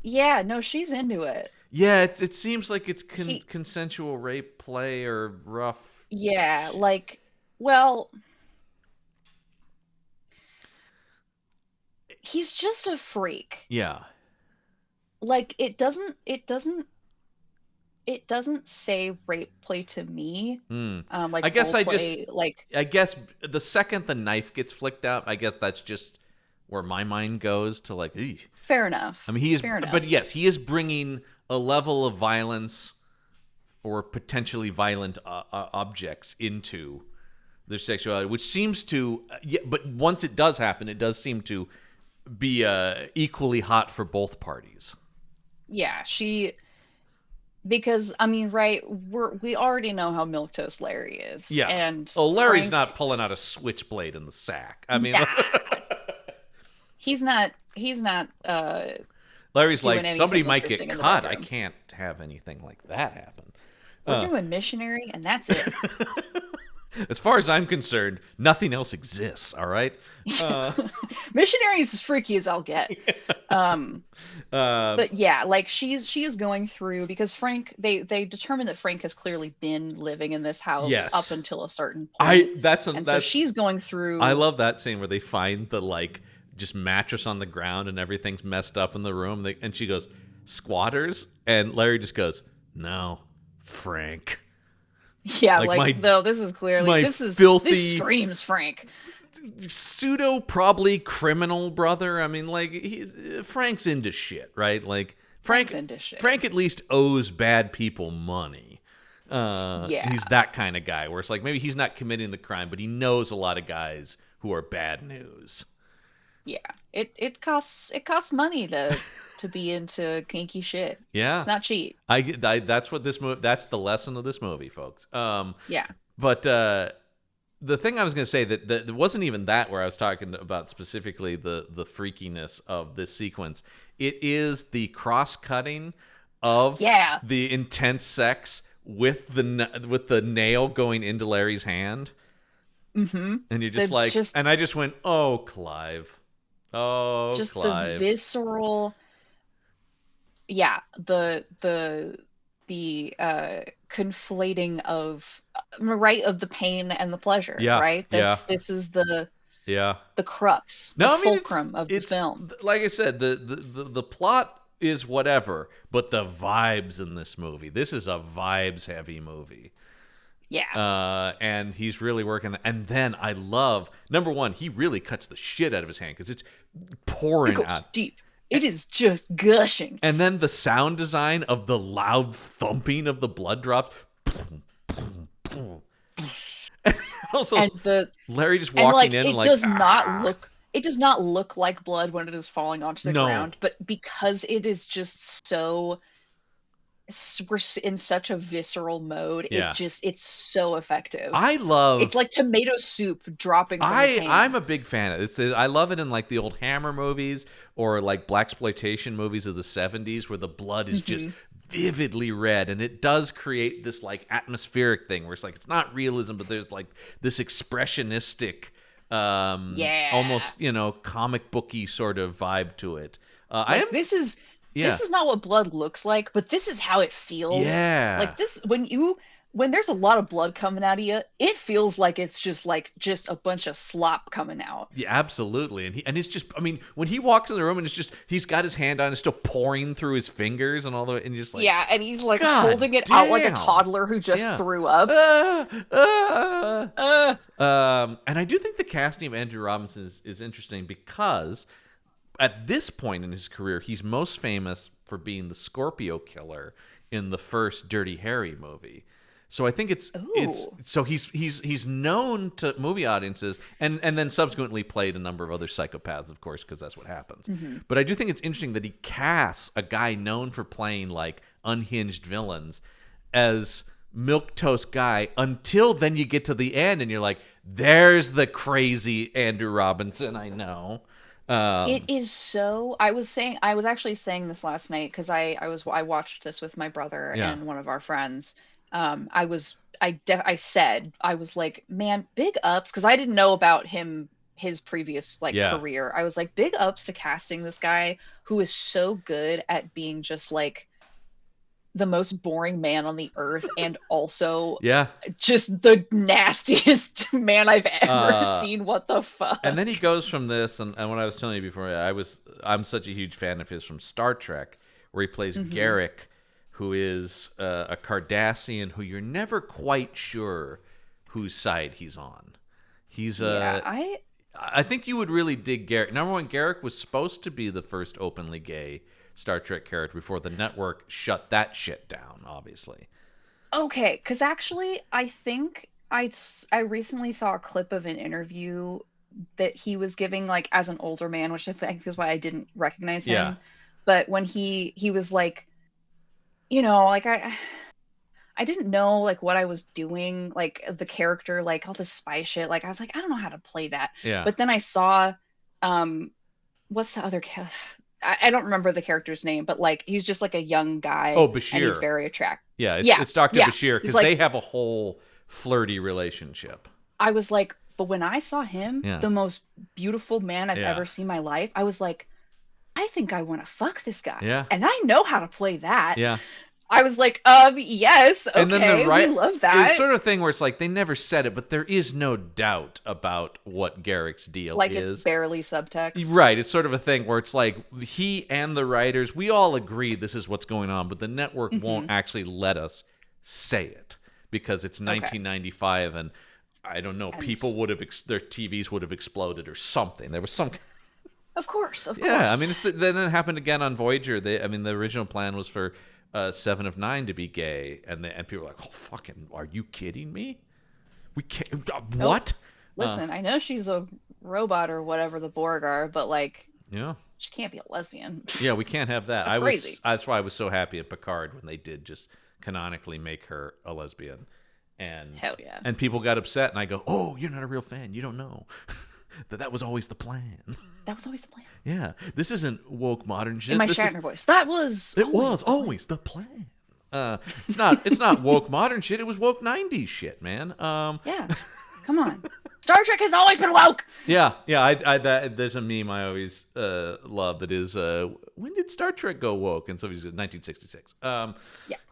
Yeah, no, she's into it. Yeah, it seems like it's consensual rape play or rough. Yeah, like, well, he's just a freak. Yeah. Like it doesn't say rape play to me. Like I guess I guess the second the knife gets flicked out, I guess that's just where my mind goes to like. Eesh. Fair enough. I mean, but yes, he is bringing a level of violence or potentially violent objects into their sexuality, which seems to. But once it does happen, it does seem to be equally hot for both parties. Yeah, because I mean, right? We already know how milquetoast Larry is. Yeah, and Larry's not pulling out a switchblade in the sack. I mean, he's not. Larry's like, somebody might get cut. I can't have anything like that happen. We're doing missionary, and that's it. As far as I'm concerned, nothing else exists. All right. Missionary is as freaky as I'll get. But yeah, like she is going through because Frank. They determined that Frank has clearly been living in this house up until a certain point. So she's going through. I love that scene where they find the like just mattress on the ground and everything's messed up in the room. And she goes, "Squatters," and Larry just goes, "No, Frank." Yeah, like though this is clearly this screams Frank. Pseudo probably criminal brother. I mean, like Frank's into shit, right? Like Frank's into shit. Frank at least owes bad people money. He's that kind of guy where it's like maybe he's not committing the crime, but he knows a lot of guys who are bad news. Yeah, it costs money to be into kinky shit. Yeah, it's not cheap. That's what this movie. That's the lesson of this movie, folks. Yeah, but the thing I was going to say that it wasn't even that where I was talking about specifically the freakiness of this sequence. It is the cross-cutting of the intense sex with the nail going into Larry's hand. Mm-hmm. And you're just and I just went, oh, Clive. Oh, just Clive. The visceral. Yeah, the conflating of the pain and the pleasure. Yeah, right. This is the crux, fulcrum of the film. Like I said, the plot is whatever, but the vibes in this movie. This is a vibes heavy movie. Yeah. And he's really working. And then I love, number one, he really cuts the shit out of his hand because it's pouring out deep. It is just gushing. And then the sound design of the loud thumping of the blood drops. And also, Larry just walking in it does not look like blood when it is falling onto the ground, but because it is just so, we're in such a visceral mode, it's so effective. It's like tomato soup dropping from his hand. I'm a big fan of this. I love it in like the old Hammer movies or like blaxploitation movies of the 70s where the blood is just vividly red, and it does create this like atmospheric thing where it's like it's not realism, but there's like this expressionistic almost comic booky sort of vibe to it. This is not what blood looks like, but this is how it feels. Yeah. Like this, when there's a lot of blood coming out of you, it feels like it's just a bunch of slop coming out. Yeah, absolutely. And it's just, I mean, when he walks in the room and it's just, he's got his hand on, it's still pouring through his fingers and all the, and you're just like, yeah, and he's like holding it out like a toddler who just threw up. And I do think the casting of Andrew Robinson is interesting because at this point in his career, he's most famous for being the Scorpio killer in the first Dirty Harry movie. So I think it's he's known to movie audiences and then subsequently played a number of other psychopaths, of course, because that's what happens. Mm-hmm. But I do think it's interesting that he casts a guy known for playing like unhinged villains as milquetoast guy until then you get to the end and you're like, there's the crazy Andrew Robinson I know. It is so. I was actually saying this last night because I watched this with my brother and one of our friends. I said, I was like, man, big ups, because I didn't know about his previous career. I was like, big ups to casting this guy who is so good at being just like the most boring man on the earth and also just the nastiest man I've ever seen. What the fuck? And then he goes from this, and what I was telling you before, I'm such a huge fan of his from Star Trek, where he plays Garrick, who is a Cardassian who you're never quite sure whose side he's on. He's I think you would really dig Garrick. Number one, Garrick was supposed to be the first openly gay Star Trek character before the network shut that shit down, obviously. Okay, because actually, I think I recently saw a clip of an interview that he was giving, like, as an older man, which I think is why I didn't recognize him. Yeah. But when he was like, like I didn't know like what I was doing, like the character, like all the spy shit. Like I was like, I don't know how to play that. Yeah. But then I saw, what's the other I don't remember the character's name, but like he's just like a young guy. Oh, Bashir. And he's very attractive. Yeah, it's Dr. Bashir, because they have a whole flirty relationship. I was like, but when I saw him, the most beautiful man I've ever seen in my life, I was like, I think I want to fuck this guy. Yeah. And I know how to play that. Yeah. I was like, yes, okay, and then we love that. It's sort of thing where it's like, they never said it, but there is no doubt about what Garrick's deal is. Like, it's barely subtext. Right, it's sort of a thing where it's like, he and the writers, we all agree this is what's going on, but the network won't actually let us say it, because it's 1995, and I don't know, people would have, their TVs would have exploded or something. There was some... Of course. Yeah, I mean, then it happened again on Voyager. The original plan was for... 7 of 9 to be gay, and people were like, oh, fucking, are you kidding me? We can't, what? Listen, I know she's a robot or whatever the Borg are, but like, yeah, she can't be a lesbian. Yeah, we can't have that. That's crazy. That's why I was so happy at Picard when they did just canonically make her a lesbian. And hell yeah. And people got upset, and I go, "Oh, you're not a real fan. You don't know that was always the plan." That was always the plan. Yeah, this isn't woke modern shit. In my Shatner voice, that was. It was always the plan. It's not woke modern shit. It was woke 90s shit, man. Yeah, come on. Star Trek has always been woke. Yeah. There's a meme I always love that is, when did Star Trek go woke? And somebody said 1966.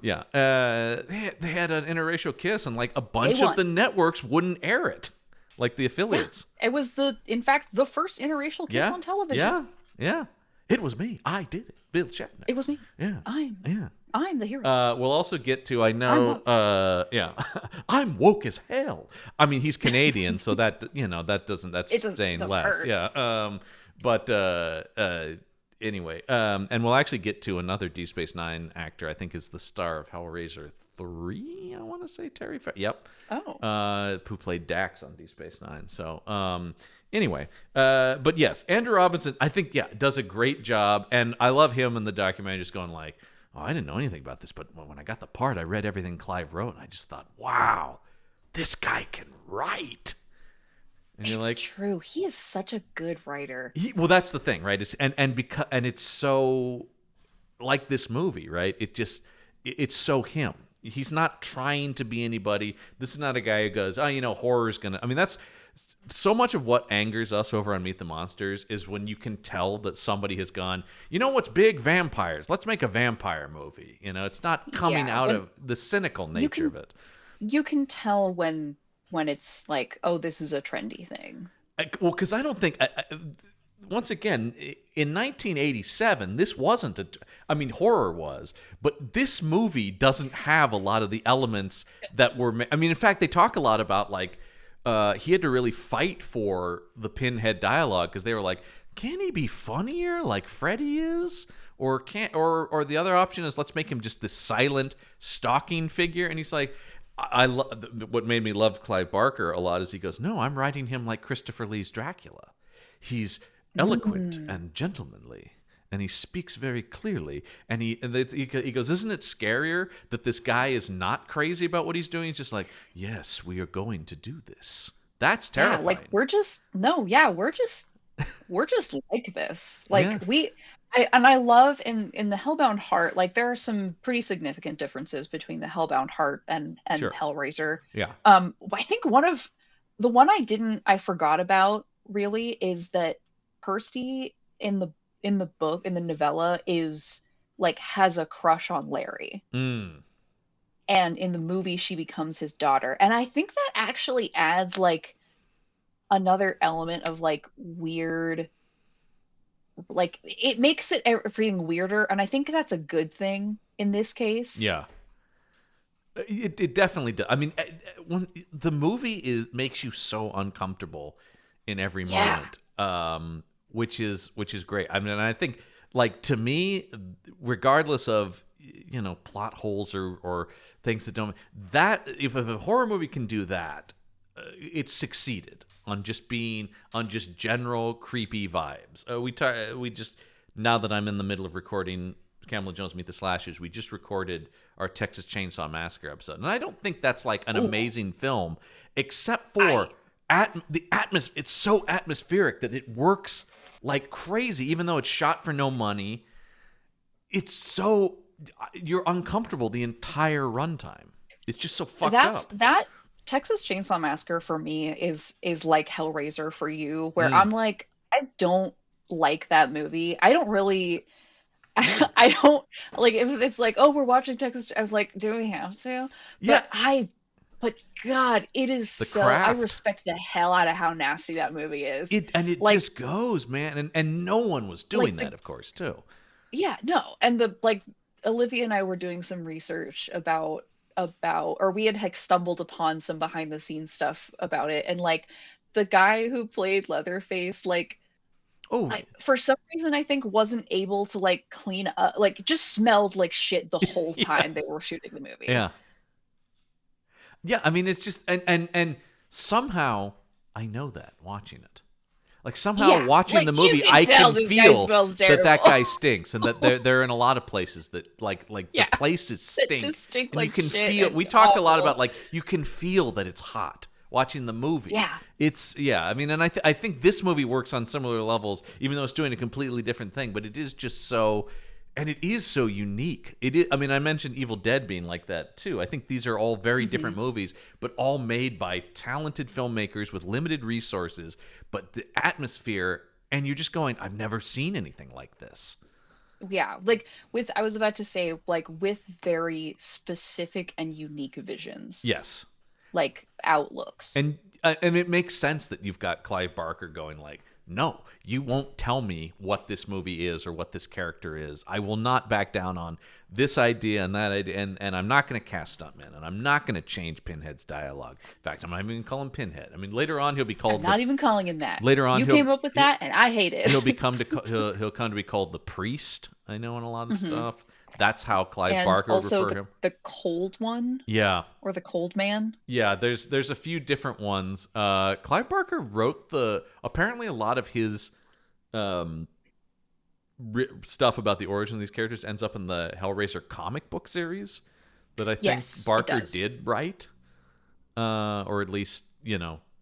Yeah. They had an interracial kiss, and like a bunch of the networks wouldn't air it, like the affiliates. Yeah. It was in fact, the first interracial kiss on television. Yeah. It was me. I did it. Bill Shatner. It was me. Yeah. I'm the hero. We'll also get to, I know, I'm woke as hell. I mean, he's Canadian, so that, that's saying less. Hurt. Yeah. Anyway, and we'll actually get to another Deep Space Nine actor, I think is the star of Hellraiser 3, I want to say, Terry Farrell. Yep. Oh. Who played Dax on Deep Space Nine. So, anyway, but yes, Andrew Robinson, I think, does a great job. And I love him in the documentary just going like, oh, I didn't know anything about this, but when I got the part, I read everything Clive wrote, and I just thought, wow, this guy can write. And you're like, it's true. He is such a good writer. Well, that's the thing, right? And it's so like this movie, right? It's so him. He's not trying to be anybody. This is not a guy who goes, horror's gonna. I mean, that's so much of what angers us over on Meet the Monsters is when you can tell that somebody has gone, what's big? Vampires. Let's make a vampire movie. It's not coming out of the cynical nature of it. You can tell when it's like, oh, this is a trendy thing. Well, because I don't think, once again, in 1987, this wasn't horror was, but this movie doesn't have a lot of the elements that were, in fact, they talk a lot about like, he had to really fight for the Pinhead dialogue because they were like, can he be funnier like Freddy is? Or the other option is let's make him just this silent stalking figure. And he's like, what made me love Clive Barker a lot is he goes, no, I'm writing him like Christopher Lee's Dracula. He's eloquent and gentlemanly, and he speaks very clearly. And he goes, isn't it scarier that this guy is not crazy about what he's doing? He's just like, yes, we are going to do this. That's terrifying. Yeah, like we're just like this. Like I love in the Hellbound Heart, like there are some pretty significant differences between the Hellbound Heart and sure. Hellraiser. Yeah. I think the one I forgot about really is that Kirsty in the book, in the novella, is like has a crush on Larry. And in the movie she becomes his daughter. And I think that actually adds like another element of like weird, like it makes it everything weirder, and I think that's a good thing in this case. Yeah, it definitely does. I mean, when the movie makes you so uncomfortable in every moment, which is great. I mean, and I think like to me, regardless of plot holes or things that don't, that if a horror movie can do that, it's succeeded on just general creepy vibes. We just, now that I'm in the middle of recording Camel Jones Meet the Slashers, we just recorded our Texas Chainsaw Massacre episode, and I don't think that's like an amazing film, except for the atmosphere. It's so atmospheric that it works like crazy, even though it's shot for no money. It's so you're uncomfortable the entire runtime. It's just so fucked up. That Texas Chainsaw Massacre for me is like Hellraiser for you, where I'm like, I don't like that movie. I don't really, I don't like if it's like, oh, we're watching Texas. I was like, do we have to? But God, it is the so. craft. I respect the hell out of how nasty that movie is. It like, just goes, man, and no one was doing that, of course, too. Yeah, no, and Olivia and I were doing some research about or we had like stumbled upon some behind the scenes stuff about it, and like the guy who played Leatherface, like for some reason I think wasn't able to like clean up, like just smelled like shit the whole time they were shooting the movie. I mean, it's just and somehow I know that watching it, Like somehow watching the movie, I can feel that guy stinks, and that they're in a lot of places that like the places stink, and you can feel. We talked a lot about like you can feel that it's hot watching the movie. Yeah, it's I mean, and I think this movie works on similar levels, even though it's doing a completely different thing. But it is just so. And it is so unique. It is. I mean, I mentioned Evil Dead being like that too. I think these are all very different movies, but all made by talented filmmakers with limited resources. But the atmosphere, and you're just going, I've never seen anything like this. Yeah, like I was about to say, like with very specific and unique visions. Yes. Like outlooks. And it makes sense that you've got Clive Barker going like, no, you won't tell me what this movie is or what this character is. I will not back down on this idea and that idea, and I'm not going to cast stuntmen, and I'm not going to change Pinhead's dialogue. In fact, I'm not even going to call him Pinhead. I mean, later on he'll be called. I'm not even calling him that. Later on, you came up with that, and I hate it. He'll come to be called the Priest. I know in a lot of stuff. That's how Clive Barker would refer him. The Cold One. Yeah. Or the Cold Man. Yeah, there's a few different ones. Clive Barker wrote apparently a lot of his stuff about the origin of these characters ends up in the Hellraiser comic book series that I think Barker did write, or at least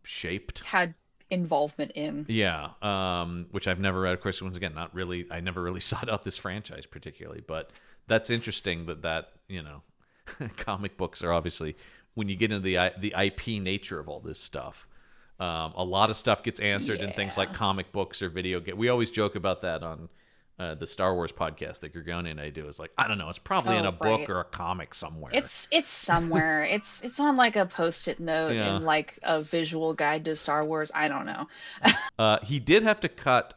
shaped. Had involvement in. Yeah, which I've never read. Of course, once again, not really. I never really sought out this franchise particularly, but that's interesting that comic books are obviously, when you get into the IP nature of all this stuff, a lot of stuff gets answered in things like comic books or video game. We always joke about that on the Star Wars podcast that Gregoni and I do. Is like, I don't know, it's probably in a book or a comic somewhere. It's somewhere. it's on like a post-it note in like a visual guide to Star Wars. I don't know. He did have to cut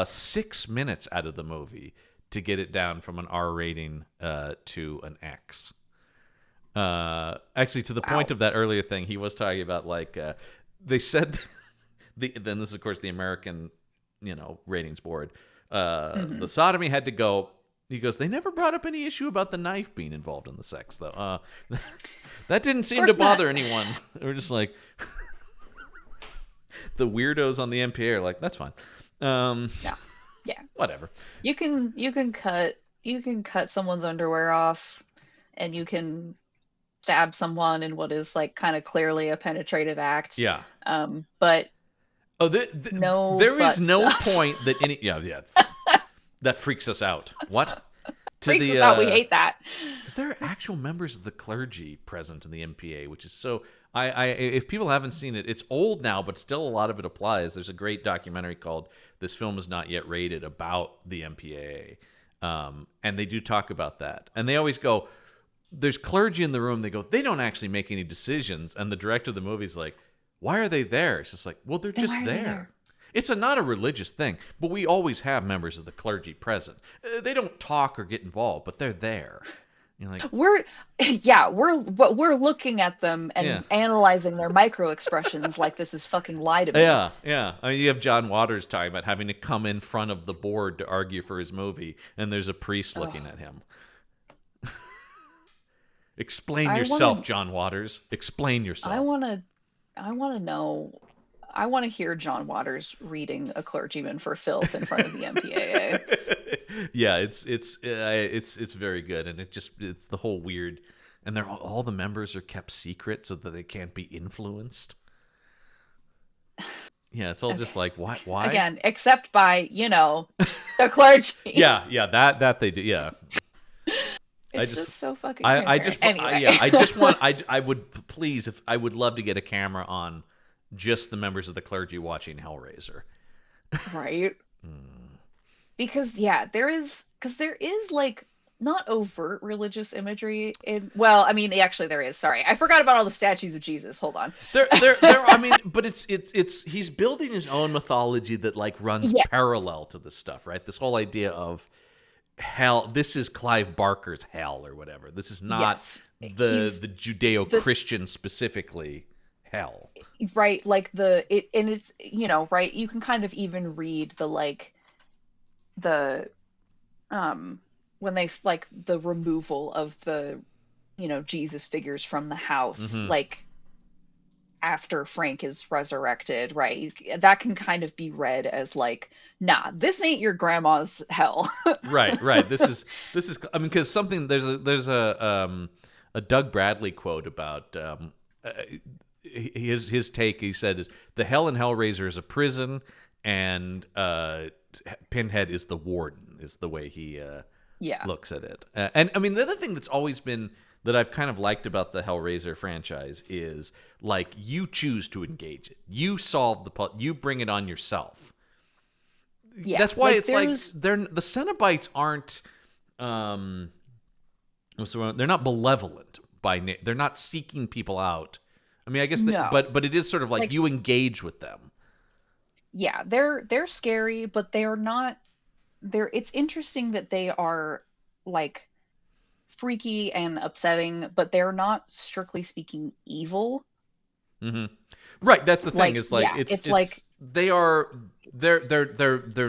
6 minutes out of the movie to get it down from an R rating to an X. Actually, to the point of that earlier thing, he was talking about like they said. Then this is of course the American, ratings board. The sodomy had to go. He goes, they never brought up any issue about the knife being involved in the sex, though. That didn't seem to bother anyone. They were just like, the weirdos on the MPA are like, that's fine. Yeah. Whatever. You can cut someone's underwear off, and you can stab someone in what is like kind of clearly a penetrative act. Yeah. But. Oh, there is no point that any that freaks us out. What? Freaks us out. We hate that. Because there are actual members of the clergy present in the MPA, which is so. If people haven't seen it, it's old now, but still a lot of it applies. There's a great documentary called "This Film Is Not Yet Rated" about the MPAA, and they do talk about that. And they always go, "There's clergy in the room." They go, "They don't actually make any decisions." And the director of the movie is like, why are they there? It's just like, well, they're just there. It's not a religious thing, but we always have members of the clergy present. They don't talk or get involved, but they're there. You're like, we're looking at them and analyzing their micro expressions like this is fucking lie to me. Yeah. I mean, you have John Waters talking about having to come in front of the board to argue for his movie, and there's a priest looking at him. Explain yourself, John Waters. Explain yourself. I want to know. I want to hear John Waters reading a clergyman for filth in front of the MPAA. Yeah, it's very good, and it's the whole weird, and all the members are kept secret so that they can't be influenced. Yeah, it's all just like why again, except by the clergy. yeah, that they do. Yeah. It's just so fucking. I would please, if I would love to get a camera on just the members of the clergy watching Hellraiser. Right. Because there is like not overt religious imagery in. Well, I mean, actually, there is. Sorry, I forgot about all the statues of Jesus. Hold on. There. I mean, but it's he's building his own mythology that like runs parallel to this stuff, right? This whole idea of hell. This is Clive Barker's hell or whatever. This is not the Judeo-Christian specifically hell. Right, like it's right. You can kind of even read when they like the removal of the Jesus figures from the house, like after Frank is resurrected, right? That can kind of be read as like, nah, this ain't your grandma's hell. Right. This is. I mean, because there's a Doug Bradley quote about his take. He said is the hell in Hellraiser is a prison, and Pinhead is the warden. Is the way he looks at it. And I mean, the other thing that's always been that I've kind of liked about the Hellraiser franchise is like you choose to engage it. You solve you bring it on yourself. Yeah, that's why it's like the Cenobites aren't they're not malevolent they're not seeking people out. I mean, I guess but it is sort of like you engage with them. Yeah, they're scary, but they are not it's interesting that they are like freaky and upsetting, but they're not strictly speaking evil. Mm-hmm. Right, that's the thing. Is like it's like they're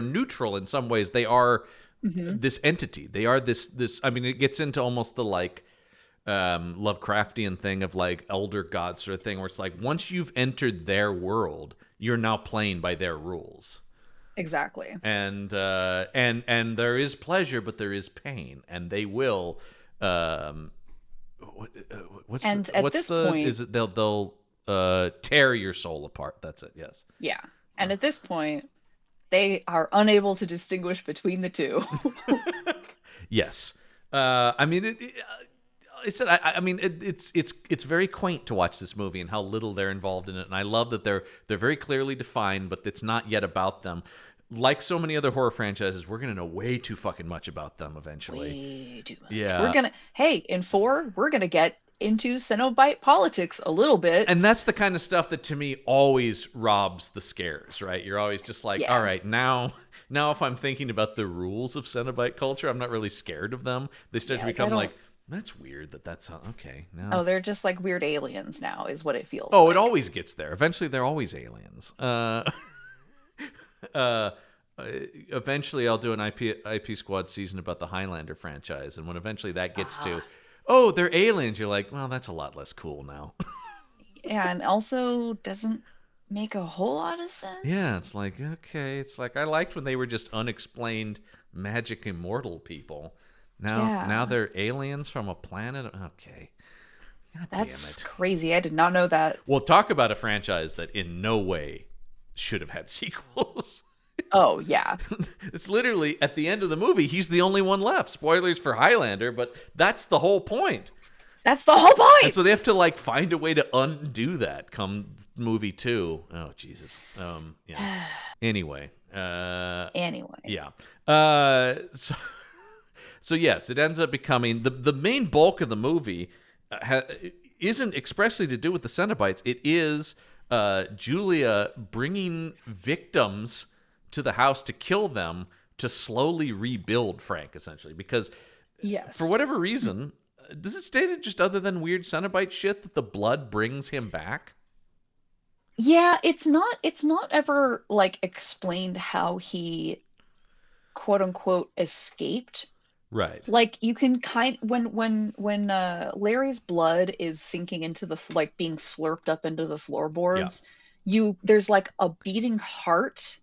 neutral in some ways. They are this entity. They are this. I mean, it gets into almost the like Lovecraftian thing of like elder gods sort of thing, where it's like once you've entered their world, you're now playing by their rules. Exactly. And there is pleasure, but there is pain, and they will. What's this point is it they'll tear your soul apart. That's it. Yes. Yeah. And at this point, they are unable to distinguish between the two. Yes. I mean, it's very quaint to watch this movie and how little they're involved in it. And I love that they're very clearly defined, but it's not yet about them. Like so many other horror franchises, we're gonna know way too fucking much about them eventually. Way too much. Yeah. In 4, we're gonna get into Cenobite politics a little bit. And that's the kind of stuff that to me always robs the scares, right? You're always just like, all right, now if I'm thinking about the rules of Cenobite culture, I'm not really scared of them. They start to become like, that's weird that's how, okay. No. Oh, they're just like weird aliens now is what it feels like. Oh, it always gets there. Eventually they're always aliens. Eventually I'll do an IP Squad season about the Highlander franchise, and when eventually that gets to they're aliens, you're like, well, that's a lot less cool now. Yeah, and also doesn't make a whole lot of sense. Yeah, it's like, okay, it's like I liked when they were just unexplained magic immortal people. Now they're aliens from a planet. Okay. God That's crazy. I did not know that. Well, talk about a franchise that in no way should have had sequels. Oh, yeah. It's literally at the end of the movie, he's the only one left. Spoilers for Highlander, but that's the whole point. That's the whole point. And so they have to like find a way to undo that come movie 2. Oh, Jesus. Yeah. Anyway. Yeah. So yes, it ends up becoming the main bulk of the movie isn't expressly to do with the Cenobites. It is Julia bringing victims to the house to kill them to slowly rebuild Frank, essentially. Because for whatever reason, does it state it just other than weird Cenobite shit that the blood brings him back? Yeah, it's not ever like explained how he quote unquote escaped. Right. Like you can when Larry's blood is sinking into being slurped up into the floorboards, there's like a beating heart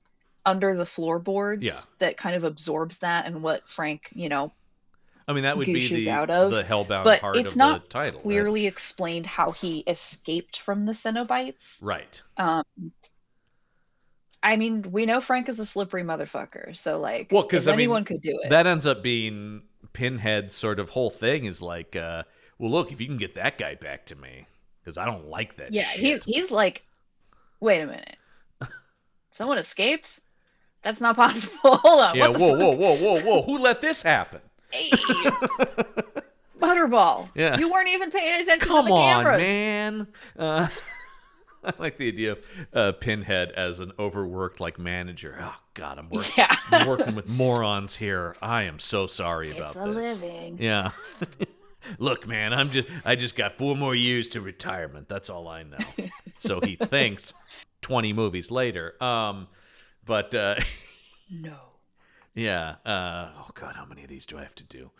under the floorboards that kind of absorbs that and what Frank, I mean, that would be the hellbound but heart it's of not the title. Clearly explained how he escaped from the Cenobites. Right. I mean, we know Frank is a slippery motherfucker, so if anyone could do it. That ends up being Pinhead's sort of whole thing is like, well, look, if you can get that guy back to me, because I don't like that shit. Yeah, he's like, wait a minute. Someone escaped? That's not possible. Hold on. Yeah, whoa. Who let this happen? Hey. Butterball. Yeah. You weren't even paying attention to the cameras. Come on, man. I like the idea of Pinhead as an overworked manager. Oh God, I'm working with morons here. I am so sorry about this. It's a living. Yeah. Look, man, I just got 4 more years to retirement. That's all I know. So he thinks 20 movies later. But no. Yeah. Oh God, how many of these do I have to do?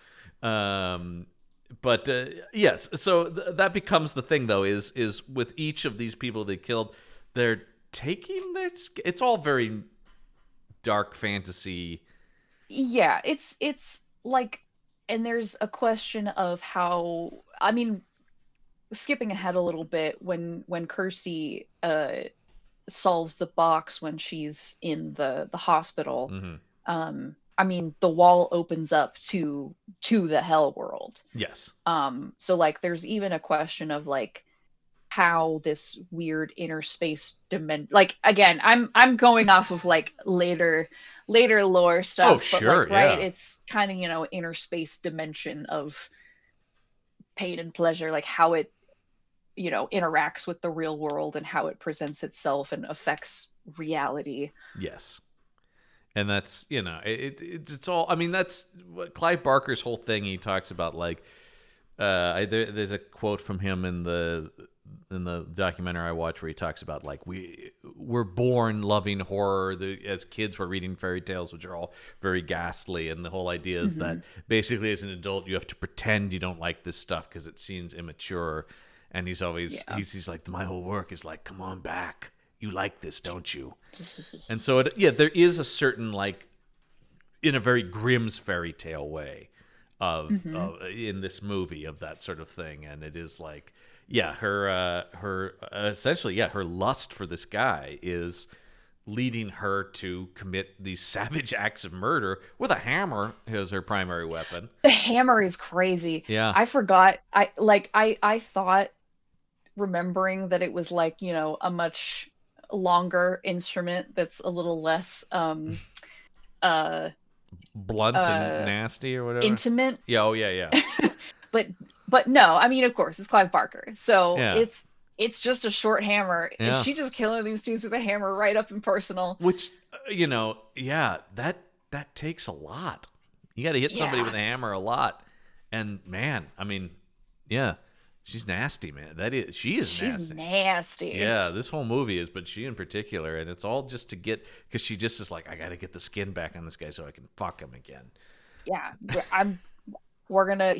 But yes, so that becomes the thing, though, is with each of these people they killed, they're taking their... It's all very dark fantasy. Yeah, it's like, and there's a question of how, I mean, skipping ahead a little bit, when Kirsty solves the box when she's in the hospital. Mm-hmm. I mean, the wall opens up to the hell world. Yes. So like there's even a question of like how this weird inner space dimension, like, again, I'm going off of like later lore stuff. Oh, sure, but like, right, yeah. it's kind of, inner space dimension of pain and pleasure, like how it interacts with the real world and how it presents itself and affects reality. Yes. And that's, it's all, I mean, that's what Clive Barker's whole thing. He talks about like, there's a quote from him in the documentary I watched where he talks about like, we're born loving horror. As kids, we're reading fairy tales, which are all very ghastly. And the whole idea is that basically as an adult, you have to pretend you don't like this stuff because it seems immature. And he's always, he's like, my whole work is like, come on back. You like this, don't you? And so, there is a certain, like, in a very Grimm's fairy tale way of in this movie of that sort of thing. And it is like, her essentially, her lust for this guy is leading her to commit these savage acts of murder with a hammer as her primary weapon. The hammer is crazy. Yeah. I forgot. I thought, remembering that it was like, a much longer instrument that's a little less blunt and nasty or whatever, intimate. Yeah. but no, I mean, of course it's Clive Barker, so it's just a short hammer. Is she just killing these dudes with a hammer right up and personal? Which that takes a lot. You got to hit somebody with a hammer a lot. And man, I mean, she's nasty, man. She's nasty. Yeah, this whole movie is, but she in particular, and it's all just to get, because she just is like, I got to get the skin back on this guy so I can fuck him again. Yeah, I'm gonna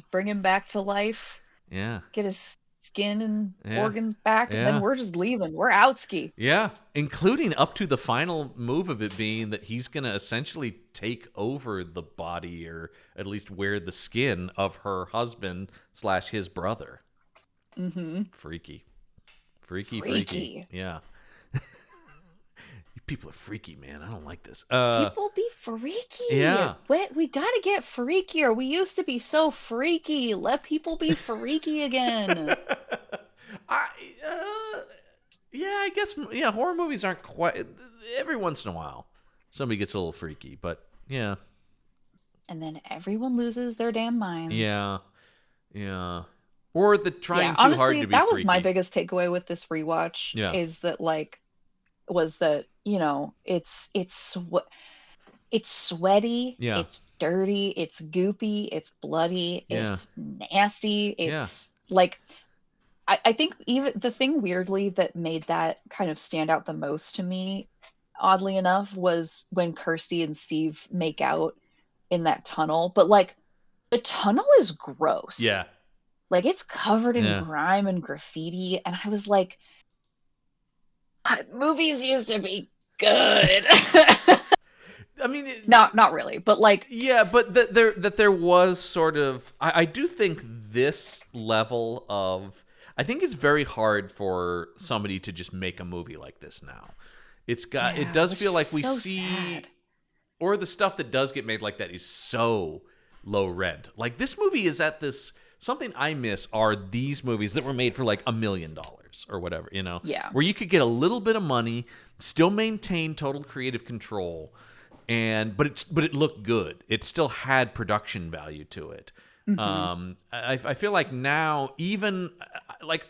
bring him back to life. Yeah. Get his skin and organs back, and then we're just leaving. We're outski. Yeah, including up to the final move of it being that he's going to essentially take over the body, or at least wear the skin of her husband / his brother. Mm-hmm. Freaky. Yeah. You people are freaky, man. I don't like this. People be freaky. Yeah. We gotta get freakier. We used to be so freaky. Let people be freaky again. I guess horror movies aren't quite, every once in a while somebody gets a little freaky, but yeah. And then everyone loses their damn minds. Yeah. Or the trying too honestly, hard to be that freaky. was my biggest takeaway with this rewatch. Yeah. Is that it's sweaty, it's dirty, it's goopy, it's bloody, it's nasty, it's like, I think even the thing weirdly that made that kind of stand out the most to me, oddly enough, was when Kirsty and Steve make out in that tunnel. But like, the tunnel is gross. Yeah. Like, it's covered in grime and graffiti, and I was like, movies used to be good. I mean, not really, but like, but that there was sort of, I do think this level of, I think it's very hard for somebody to just make a movie like this now. It does feel like we see, sad. Or the stuff that does get made like that is so low rent. Like, this movie is at this, something I miss are these movies that were made for like $1 million or whatever, where you could get a little bit of money, still maintain total creative control, but it looked good. It still had production value to it. Mm-hmm. I feel like now, even like,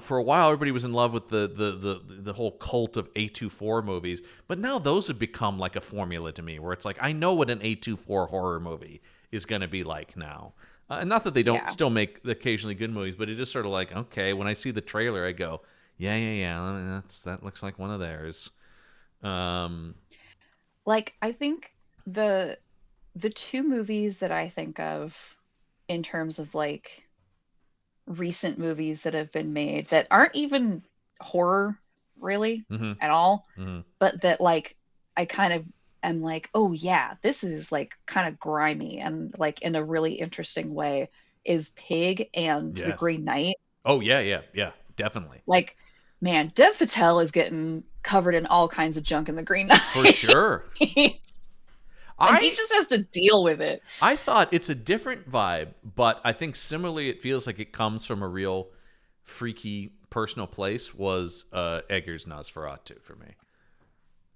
for a while everybody was in love with the whole cult of A24 movies, but now those have become like a formula to me, where it's like, I know what an A24 horror movie is going to be like now. Not that they don't still make occasionally good movies, but it is sort of like, okay, when I see the trailer, I go, yeah, that looks like one of theirs. Like, I think the two movies that I think of in terms of like recent movies that have been made that aren't even horror really at all, but that like I kind of am like, oh yeah, this is like kind of grimy and like in a really interesting way, is Pig and The Green Knight. Oh yeah, definitely. Like, man, Dev Patel is getting covered in all kinds of junk in The Green Knight. For sure. And he just has to deal with it. I thought it's a different vibe, but I think similarly it feels like it comes from a real freaky personal place, was Eggers' Nosferatu for me.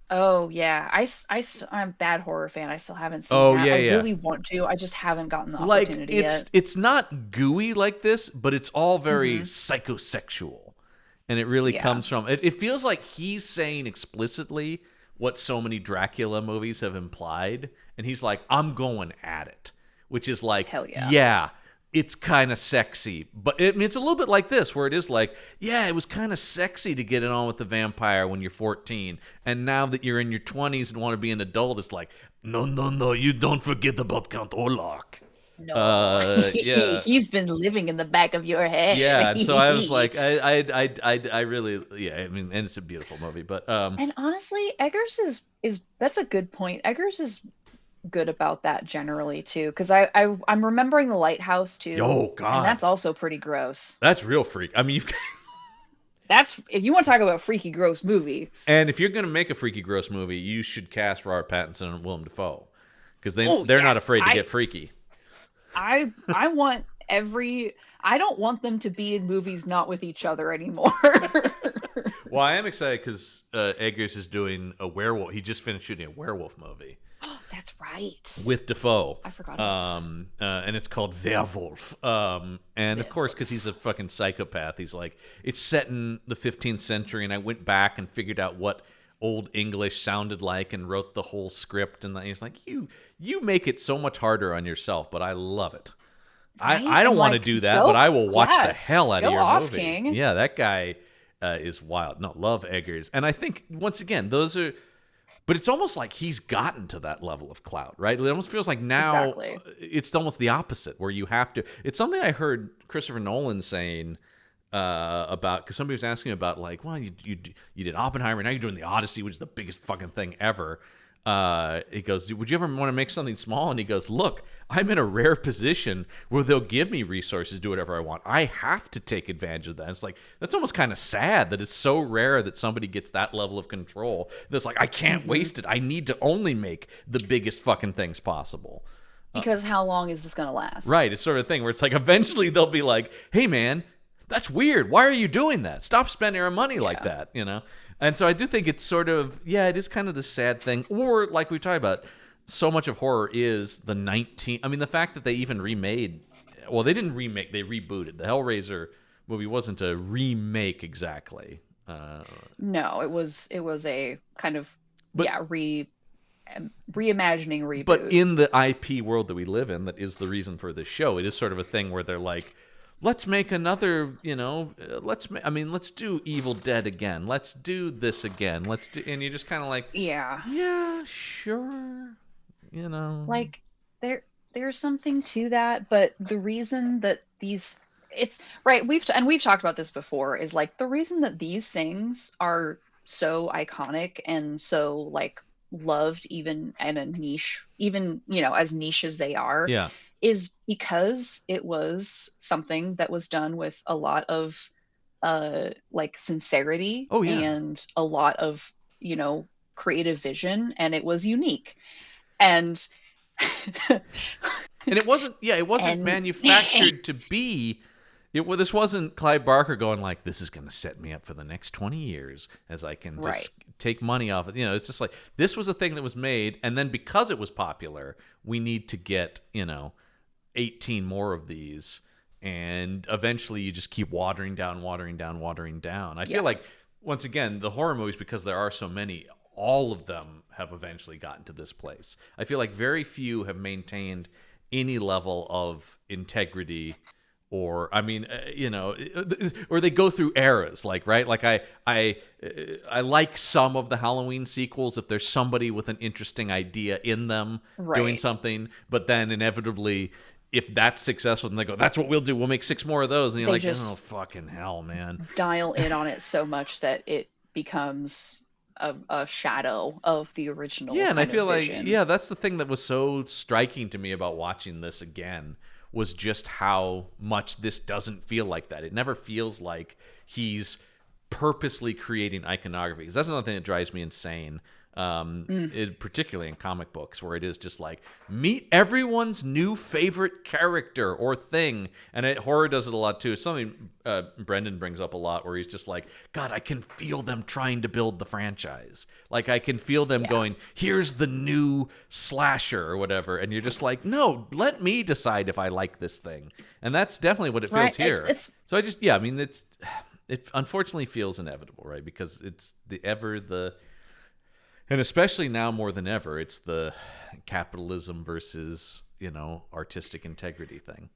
Oh, yeah. I'm a bad horror fan. I still haven't seen that. I really want to. I just haven't gotten the opportunity yet. It's not gooey like this, but it's all very psychosexual. And it really comes from... It feels like he's saying explicitly what so many Dracula movies have implied, and he's like, I'm going at it, which is like, hell yeah, it's kind of sexy, but it's a little bit like this, where it is like, yeah, it was kind of sexy to get it on with the vampire when you're 14, and now that you're in your 20s and want to be an adult, it's like, no, you don't forget about Count Orlok. No, he's been living in the back of your head. Yeah, and so I was like, I really, I mean, and it's a beautiful movie, but and honestly, Eggers is that's a good point. Eggers is good about that generally too, because I'm remembering The Lighthouse too. Oh God, and that's also pretty gross. That's real freak. I mean, that's, if you want to talk about a freaky gross movie. And if you're gonna make a freaky gross movie, you should cast Robert Pattinson and Willem Dafoe, because they're not afraid to get freaky. I want I don't want them to be in movies not with each other anymore. Well, I am excited because Eggers is doing a werewolf. He just finished shooting a werewolf movie. That's right. With Dafoe. I forgot about that. And it's called Werewolf. And of course, because he's a fucking psychopath, he's like, it's set in the 15th century, and I went back and figured out what Old English sounded like and wrote the whole script, and he's like, you make it so much harder on yourself, but I love it. Right? I don't want to do that, but I will watch the hell out of your movie. King. Yeah, that guy is wild. No, love Eggers. And I think, once again, those are... But it's almost like he's gotten to that level of clout, right? It almost feels like now it's almost the opposite, where you have to... It's something I heard Christopher Nolan saying... about, because somebody was asking about, like, well, you did Oppenheimer, now you're doing the Odyssey, which is the biggest fucking thing ever. He goes, would you ever want to make something small? And he goes, look, I'm in a rare position where they'll give me resources to do whatever I want. I have to take advantage of that. It's like, that's almost kind of sad that it's so rare that somebody gets that level of control. That's like, I can't waste it. I need to only make the biggest fucking things possible. Because how long is this going to last? Right. It's sort of a thing where it's like, eventually they'll be like, hey man, that's weird. Why are you doing that? Stop spending our money like that, you know? And so I do think it's sort of, it is kind of the sad thing. Or, like we talked about, so much of horror is the the fact that they even remade, well, they didn't remake, they rebooted. The Hellraiser movie wasn't a remake exactly. No, it was a kind of, reimagining reboot. But in the IP world that we live in, that is the reason for this show, it is sort of a thing where they're like, let's make another, let's do Evil Dead again. Let's do this again. And you're just kind of like, yeah, sure, Like, there's something to that, but the reason that it's right, we've talked about this before, is like, the reason that these things are so iconic and so like loved, even in a niche, even as niche as they are, is because it was something that was done with a lot of like sincerity and a lot of creative vision, and it was unique, and and it wasn't manufactured to be. This wasn't Clive Barker going like, this is going to set me up for the next 20 years as I can just take money off it. It's just like, this was a thing that was made, and then because it was popular, we need to get 18 more of these, and eventually you just keep watering down. I feel like, once again, the horror movies, because there are so many, all of them have eventually gotten to this place. I feel like very few have maintained any level of integrity, or or they go through eras, like, right? Like I like some of the Halloween sequels if there's somebody with an interesting idea in them doing something, but then inevitably if that's successful, then they go, that's what we'll do. We'll make 6 more of those. And you're like, oh, fucking hell, man. Dial in on it so much that it becomes a shadow of the original. Yeah, and I feel like, vision. yeah, that's the thing that was so striking to me about watching this again, was just how much this doesn't feel like that. It never feels like he's purposely creating iconography. Because that's another thing that drives me insane. Particularly in comic books, where it is just like, meet everyone's new favorite character or thing. And horror does it a lot too. It's something Brendan brings up a lot, where he's just like, God, I can feel them trying to build the franchise. Like, I can feel them going, here's the new slasher or whatever. And you're just like, no, let me decide if I like this thing. And that's definitely what it feels here. So I just, I mean, it unfortunately feels inevitable, right? Because it's and especially now more than ever, it's the capitalism versus, artistic integrity thing.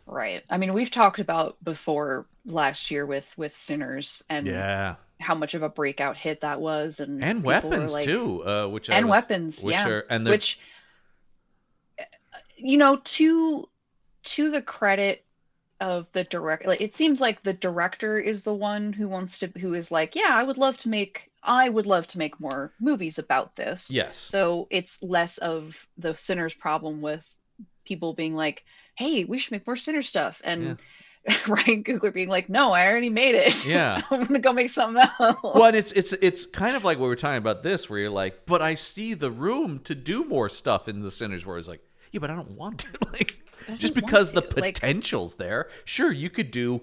Right. I mean, we've talked about before last year with Sinners and how much of a breakout hit that was, and Weapons too, Weapons, which to the credit of the director, like, it seems like the director is the one who is like, I would love to make more movies about this. Yes. So it's less of the Sinners problem with people being like, hey, we should make more Sinner stuff, and Ryan Coogler being like, no, I already made it. Yeah. I'm gonna go make something else. Well, and it's kind of like what we're talking about this, where you're like, but I see the room to do more stuff in the Sinners, where it's like, yeah, but I don't want to. Like, just because the potential's there. Sure, you could do,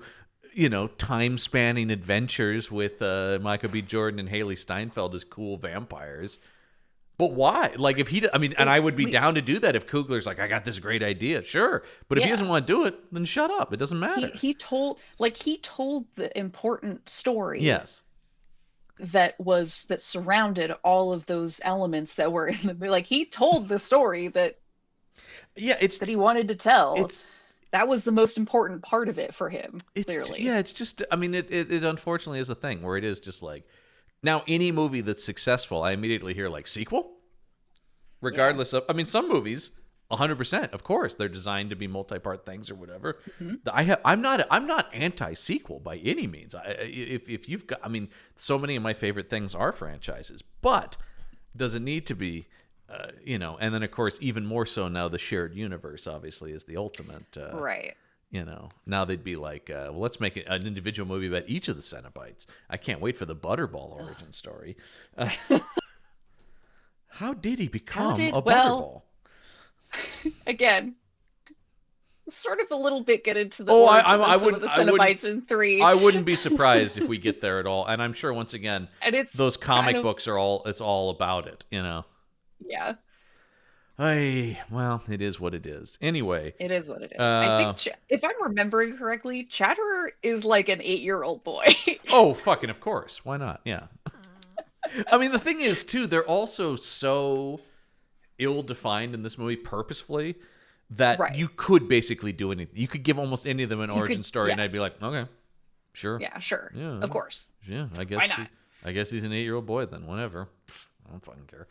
time-spanning adventures with Michael B. Jordan and Haley Steinfeld as cool vampires. But why? Like, if and I would be down to do that if Coogler's like, I got this great idea. Sure. But if he doesn't want to do it, then shut up. It doesn't matter. He told the important story. Yes. That surrounded all of those elements that were in the movie. Like, he told the story that that he wanted to tell. That was the most important part of it for him, clearly. Yeah, it's just, I mean, it unfortunately is a thing where it is just like, now any movie that's successful, I immediately hear like, sequel? Regardless of, I mean, some movies, 100%, of course, they're designed to be multi-part things or whatever. Mm-hmm. I'm not anti-sequel by any means. If you've got, I mean, so many of my favorite things are franchises, but does it need to be? And then of course, even more so now, the shared universe obviously is the ultimate. Right. Now they'd be like, well, let's make an individual movie about each of the Cenobites. I can't wait for the Butterball origin story. How did he become a Butterball? Again, sort of a little bit get into the of the Cenobites in 3. I wouldn't be surprised if we get there at all. And I'm sure once again, those comic books it's all about it, Yeah. Well, it is what it is. Anyway. It is what it is. I think, if I'm remembering correctly, Chatterer is like an 8-year-old boy. Oh, fucking of course. Why not? Yeah. I mean, the thing is, too, they're also so ill-defined in this movie purposefully that you could basically do anything. You could give almost any of them an origin story, and I'd be like, okay, sure. Yeah, sure. Yeah, of course. Yeah, I guess. Why not? I guess he's an 8-year-old boy then. Whatever. I don't fucking care.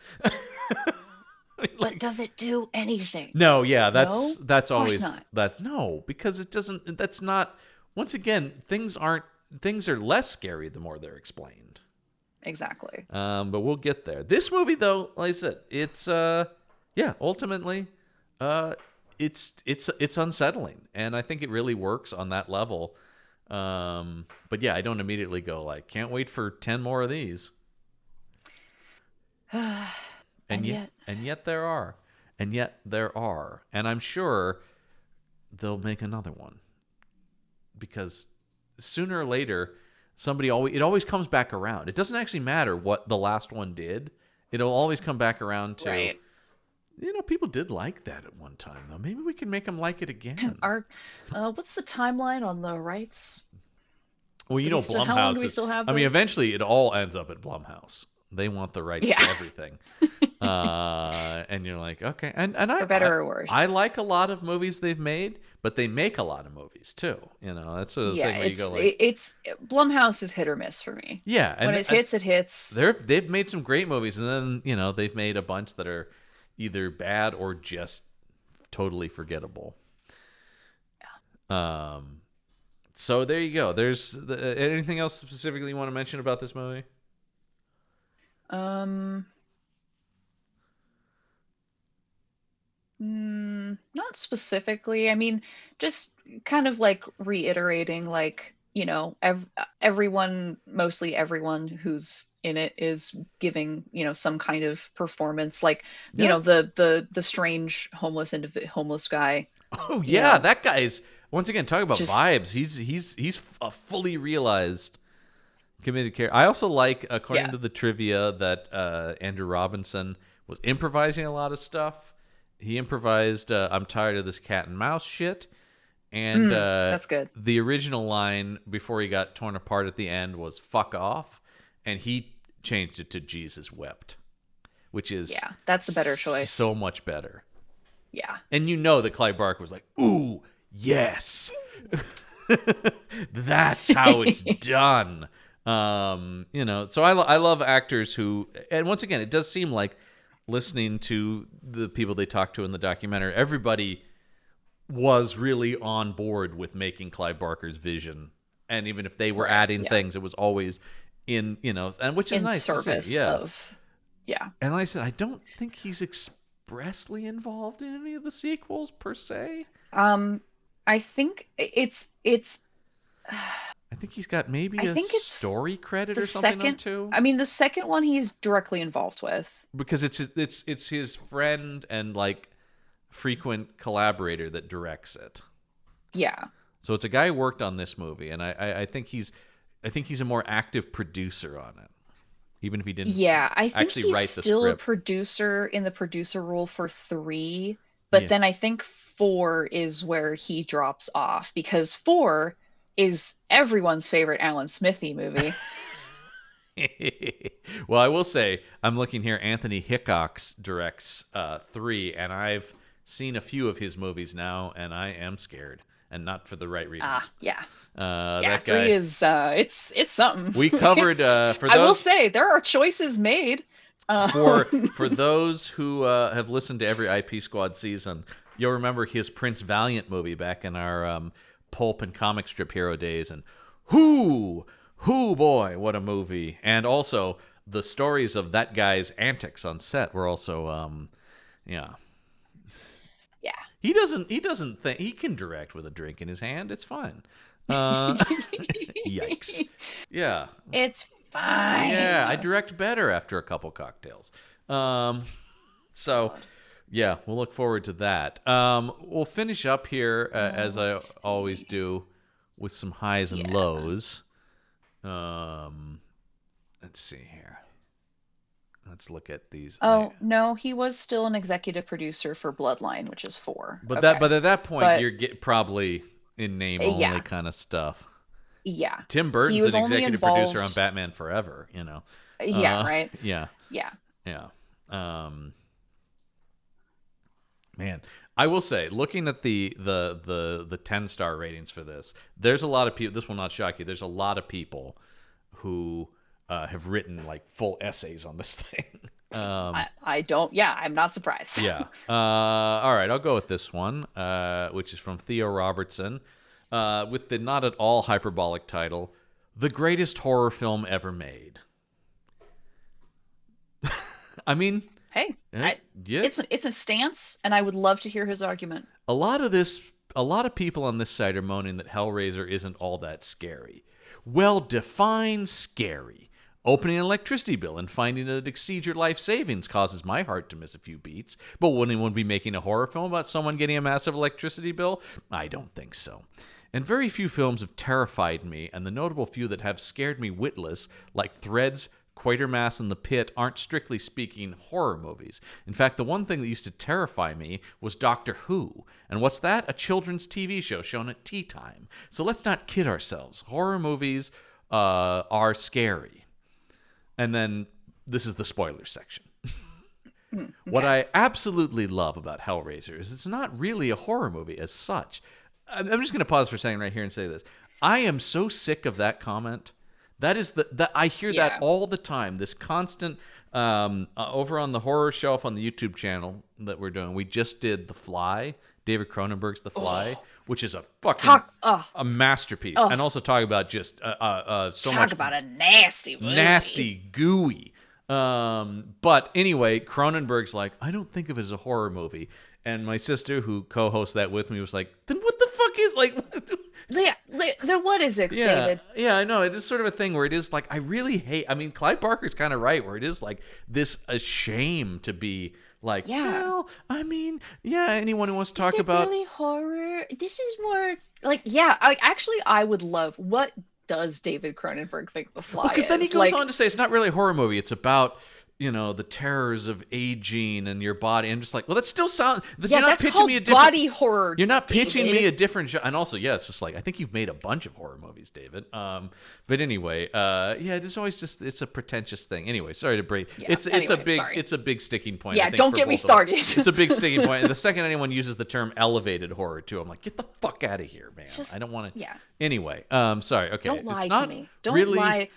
But does it do anything? No, yeah, that's always not. Because it doesn't. That's not. Once again, things are less scary the more they're explained. Exactly. But we'll get there. This movie, though, like I said, it's ultimately, it's unsettling, and I think it really works on that level. But yeah, I don't immediately go like, can't wait for 10 more of these. And yet there are. And I'm sure they'll make another one. Because sooner or later, it always comes back around. It doesn't actually matter what the last one did. It'll always come back around to, people did like that at one time, though. Maybe we can make them like it again. What's the timeline on the rights? Well, Blumhouse. How long do we still have those? I mean, eventually it all ends up at Blumhouse. They want the rights to everything. And you're like, okay. And for better or worse. I like a lot of movies they've made, but they make a lot of movies too. That's sort of the thing where you go like, it's Blumhouse is hit or miss for me. Yeah. And when it hits, it hits. They've made some great movies, and then, they've made a bunch that are either bad or just totally forgettable. So there you go. There's anything else specifically you want to mention about this movie? Not specifically. I mean, just kind of like reiterating, like, you know, mostly everyone who's in it is giving, you know, some kind of performance. Like, you know, the strange homeless guy. Oh yeah, that guy's, once again, talking about vibes. He's a fully realized committed character. I also like, according to the trivia, that Andrew Robinson was improvising a lot of stuff. He improvised, "I'm tired of this cat and mouse shit," and that's good. The original line before he got torn apart at the end was "fuck off," and he changed it to "Jesus wept," which is that's a better choice. So much better. Yeah, and you know that Clive Barker was like, "Ooh, yes, that's how it's done." You know, so I love actors who, and once again, it does seem like, listening to the people they talked to in the documentary, everybody was really on board with making Clive Barker's vision, and even if they were adding things, it was always in, you know, and which is in nice service to see. of, And like I said, I don't think he's expressly involved in any of the sequels per se. I think it's I think he's got maybe a story credit or something on too. I mean, the second one he's directly involved with, because it's his friend and like frequent collaborator that directs it. Yeah. So it's a guy who worked on this movie, and I think he's a more active producer on it, even if he didn't. Yeah, I think actually write the still script. A producer in the producer role for 3, but then I think 4 is where he drops off, because 4 is everyone's favorite Alan Smithy movie. Well, I will say, I'm looking here, Anthony Hickox directs 3, and I've seen a few of his movies now, and I am scared, and not for the right reasons. That guy, 3 is it's something. We covered for those, I will say there are choices made. For those who have listened to every IP Squad season, you'll remember his Prince Valiant movie back in our pulp and comic strip hero days, and whoo boy, what a movie. And also the stories of that guy's antics on set were also he doesn't think he can direct with a drink in his hand. It's fine. Yikes. Yeah, it's fine. Yeah, I direct better after a couple cocktails. So yeah, we'll look forward to that. We'll finish up here, as I always do, with some highs and lows. Let's see here. Let's look at these. Oh, no, he was still an executive producer for Bloodline, which is 4. But at that point, you're probably in name only kind of stuff. Yeah. Tim Burton's an executive producer on Batman Forever, you know. Yeah, right? Yeah. Man, I will say, looking at the 10-star ratings for this, there's a lot of people, this will not shock you, there's a lot of people who have written like full essays on this thing. I'm not surprised. Yeah. All right, I'll go with this one, which is from Theo Robertson, with the not at all hyperbolic title, "The Greatest Horror Film Ever Made." I mean, hey, it's a stance, and I would love to hear his argument. A lot of people on this site are moaning that Hellraiser isn't all that scary. Well, define scary. Opening an electricity bill and finding that it exceeds your life savings causes my heart to miss a few beats. But would anyone be making a horror film about someone getting a massive electricity bill? I don't think so. And very few films have terrified me, and the notable few that have scared me witless, like Threads, Quatermass, and The Pit, aren't strictly speaking horror movies. In fact, the one thing that used to terrify me was Doctor Who. And what's that? A children's TV show shown at tea time. So let's not kid ourselves. Horror movies are scary. And then this is the spoiler section. Okay. What I absolutely love about Hellraiser is it's not really a horror movie as such. I'm just going to pause for a second right here and say this. I am so sick of that comment. That is that I hear that all the time. This constant over on the horror shelf on the YouTube channel that we're doing. We just did The Fly, David Cronenberg's The Fly, which is a fucking a masterpiece, and also talk about just so much about a nasty movie. Nasty, gooey. But anyway, Cronenberg's like, I don't think of it as a horror movie. And my sister, who co-hosts that with me, was like, then what the fuck is, like... Then what is it, David? Yeah, I know. It is sort of a thing where it is like, I really hate... I mean, Clive Barker's kind of right, where it is like a shame to be like, well, I mean, anyone who wants to talk about... really horror? This is more... Like, I would love... What does David Cronenberg think The Fly is? Because then he goes on to say, it's not really a horror movie. It's about... the terrors of aging and your body. And just like, well, that still sounds... You're not pitching me a different... body horror, You're not pitching me a different... And also, it's just like, I think you've made a bunch of horror movies, David. But anyway, it's always just... It's a pretentious thing. Anyway, sorry to break... Yeah, it's a big sticking point. Yeah, don't get me started. It's a big sticking point. And the second anyone uses the term elevated horror, too, I'm like, get the fuck out of here, man. I don't want to... Yeah. Anyway, sorry. Okay. Don't lie to me. Don't lie.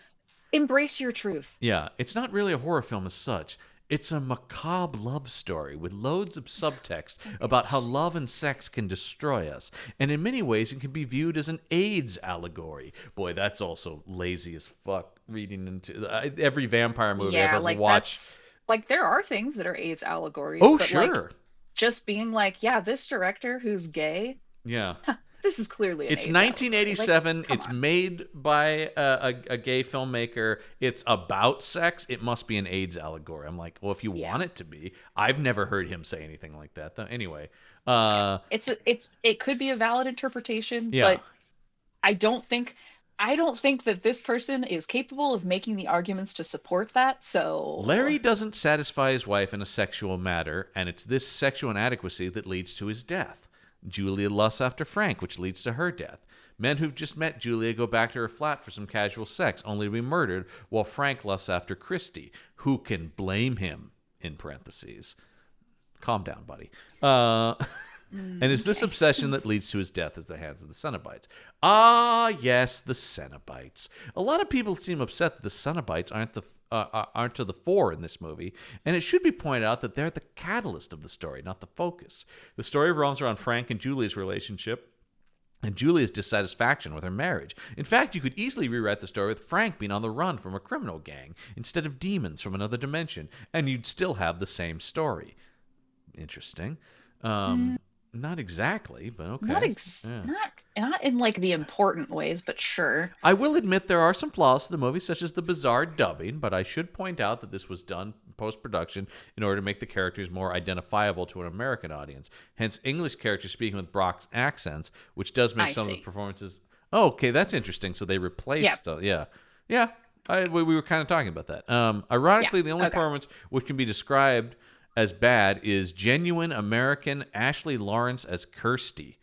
Embrace your truth. Yeah, it's not really a horror film as such. It's a macabre love story with loads of subtext about how love and sex can destroy us. And in many ways, it can be viewed as an AIDS allegory. Boy, that's also lazy as fuck, reading into every vampire movie I've ever watched. Like, there are things that are AIDS allegories. Oh, but sure. Just being like, this director who's gay. Yeah. This is clearly It's 1987. It's made by a gay filmmaker. It's about sex. It must be an AIDS allegory. I'm like, well, if you want it to be. I've never heard him say anything like that, though. Anyway, it could be a valid interpretation, but I don't think that this person is capable of making the arguments to support that. So Larry doesn't satisfy his wife in a sexual matter, and it's this sexual inadequacy that leads to his death. Julia lusts after Frank, which leads to her death. Men who've just met Julia go back to her flat for some casual sex, only to be murdered, while Frank lusts after Christy. Who can blame him? In parentheses. Calm down, buddy. And it's this obsession that leads to his death at the hands of the Cenobites. Ah, yes, the Cenobites. A lot of people seem upset that the Cenobites aren't to the fore in this movie, and it should be pointed out that they're the catalyst of the story, not the focus. The story revolves around Frank and Julia's relationship and Julia's dissatisfaction with her marriage. In fact, you could easily rewrite the story with Frank being on the run from a criminal gang instead of demons from another dimension, and you'd still have the same story. Interesting. Not exactly, but okay. Not in like the important ways, but sure. I will admit there are some flaws to the movie, such as the bizarre dubbing, but I should point out that this was done post-production in order to make the characters more identifiable to an American audience. Hence, English characters speaking with Brock's accents, which does make some of the performances... Oh, okay, that's interesting. So they replaced... We were kind of talking about that. Ironically, the only performance which can be described as bad is genuine American Ashley Lawrence as Kirsty.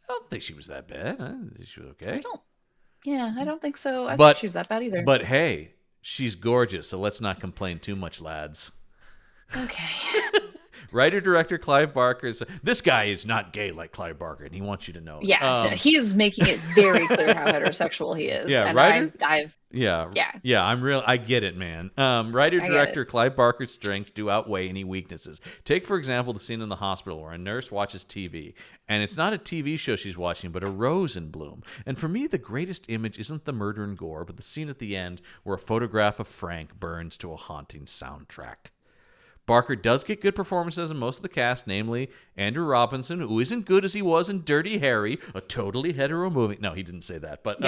I don't think she was that bad. I think she was okay. I don't think so. I think she was that bad either. But hey, she's gorgeous, so let's not complain too much, lads. Okay. Writer-director Clive Barker. This guy is not gay like Clive Barker, and he wants you to know. Yeah, he is making it very clear how heterosexual he is. Yeah, and writer. I get it, man. Writer-director Clive Barker's strengths do outweigh any weaknesses. Take, for example, the scene in the hospital where a nurse watches TV, and it's not a TV show she's watching, but a rose in bloom. And for me, the greatest image isn't the murder and gore, but the scene at the end where a photograph of Frank burns to a haunting soundtrack. Barker does get good performances in most of the cast, namely Andrew Robinson, who isn't good as he was in Dirty Harry, a totally hetero movie. No, he didn't say that, but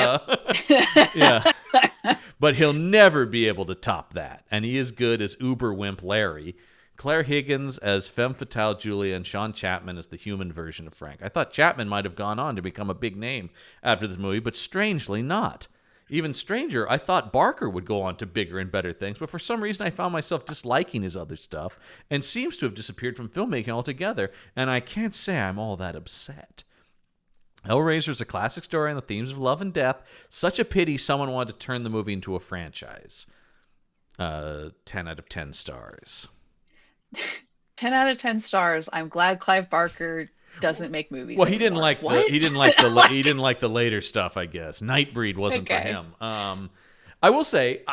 but he'll never be able to top that. And he is good as Uber Wimp Larry. Claire Higgins as Femme Fatale Julia, and Sean Chapman as the human version of Frank. I thought Chapman might have gone on to become a big name after this movie, but strangely not. Even stranger, I thought Barker would go on to bigger and better things, but for some reason I found myself disliking his other stuff and seems to have disappeared from filmmaking altogether, and I can't say I'm all that upset. Hellraiser is a classic story on the themes of love and death. Such a pity someone wanted to turn the movie into a franchise. 10 out of 10 stars. 10 out of 10 stars. I'm glad Clive Barker doesn't make movies. Well, he didn't like the later stuff, I guess. Nightbreed wasn't for him. I will say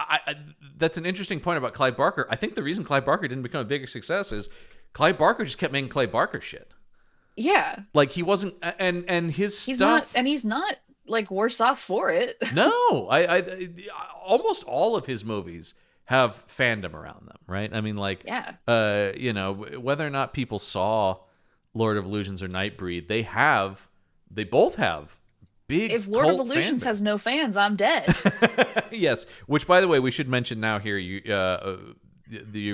that's an interesting point about Clive Barker. I think the reason Clive Barker didn't become a bigger success is Clive Barker just kept making Clive Barker shit. Yeah. Like he wasn't, and his he's stuff. He's not like worse off for it. No, I almost all of his movies have fandom around them, right? I mean, like, yeah. You know, whether or not people saw Lord of Illusions or Nightbreed, they both have big. If Lord of Illusions has no fans, I'm dead. Yes, which, by the way, we should mention now here. You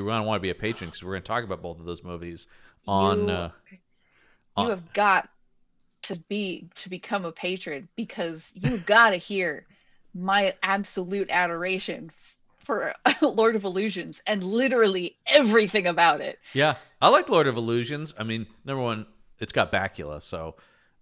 want to be a patron because we're going to talk about both of those movies on. You have got to become a patron, because you've got to hear my absolute adoration for Lord of Illusions and literally everything about it. Yeah, I like Lord of Illusions. I mean, number one, it's got Bakula, so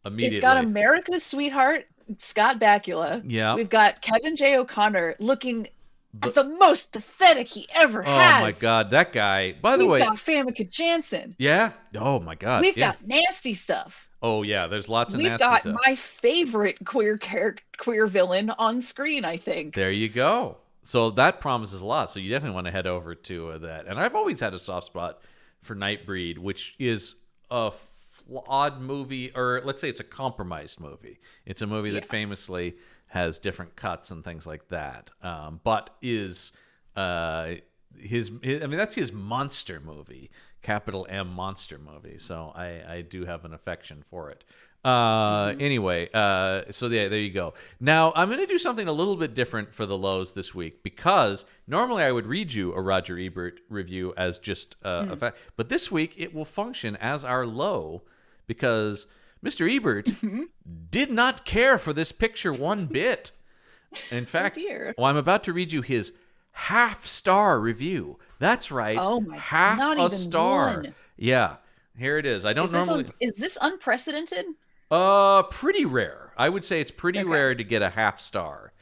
immediately it's got America's sweetheart, Scott Bakula. Yeah, we've got Kevin J. O'Connor looking the most pathetic he ever has. Oh my god, that guy. By the way, we've got Famke Janssen. Yeah. Oh my god. We've got nasty stuff. Oh yeah, there's lots of nasty stuff. We've got my favorite queer villain on screen, I think. There you go. So that promises a lot. So you definitely want to head over to that. And I've always had a soft spot for Nightbreed, which is a flawed movie, or let's say it's a compromised movie. It's a movie that famously has different cuts and things like that, but is I mean, that's his monster movie, capital M monster movie. So I do have an affection for it. Anyway, so there you go. Now I'm going to do something a little bit different for the lows this week, because normally I would read you a Roger Ebert review as just a fact, but this week it will function as our low, because Mr. Ebert did not care for this picture one bit. In fact, I'm about to read you his half-star review. That's right. Oh my! Half not a even star. One. Yeah, here it is. I don't normally. Is this unprecedented? Pretty rare. I would say it's pretty rare to get a half star.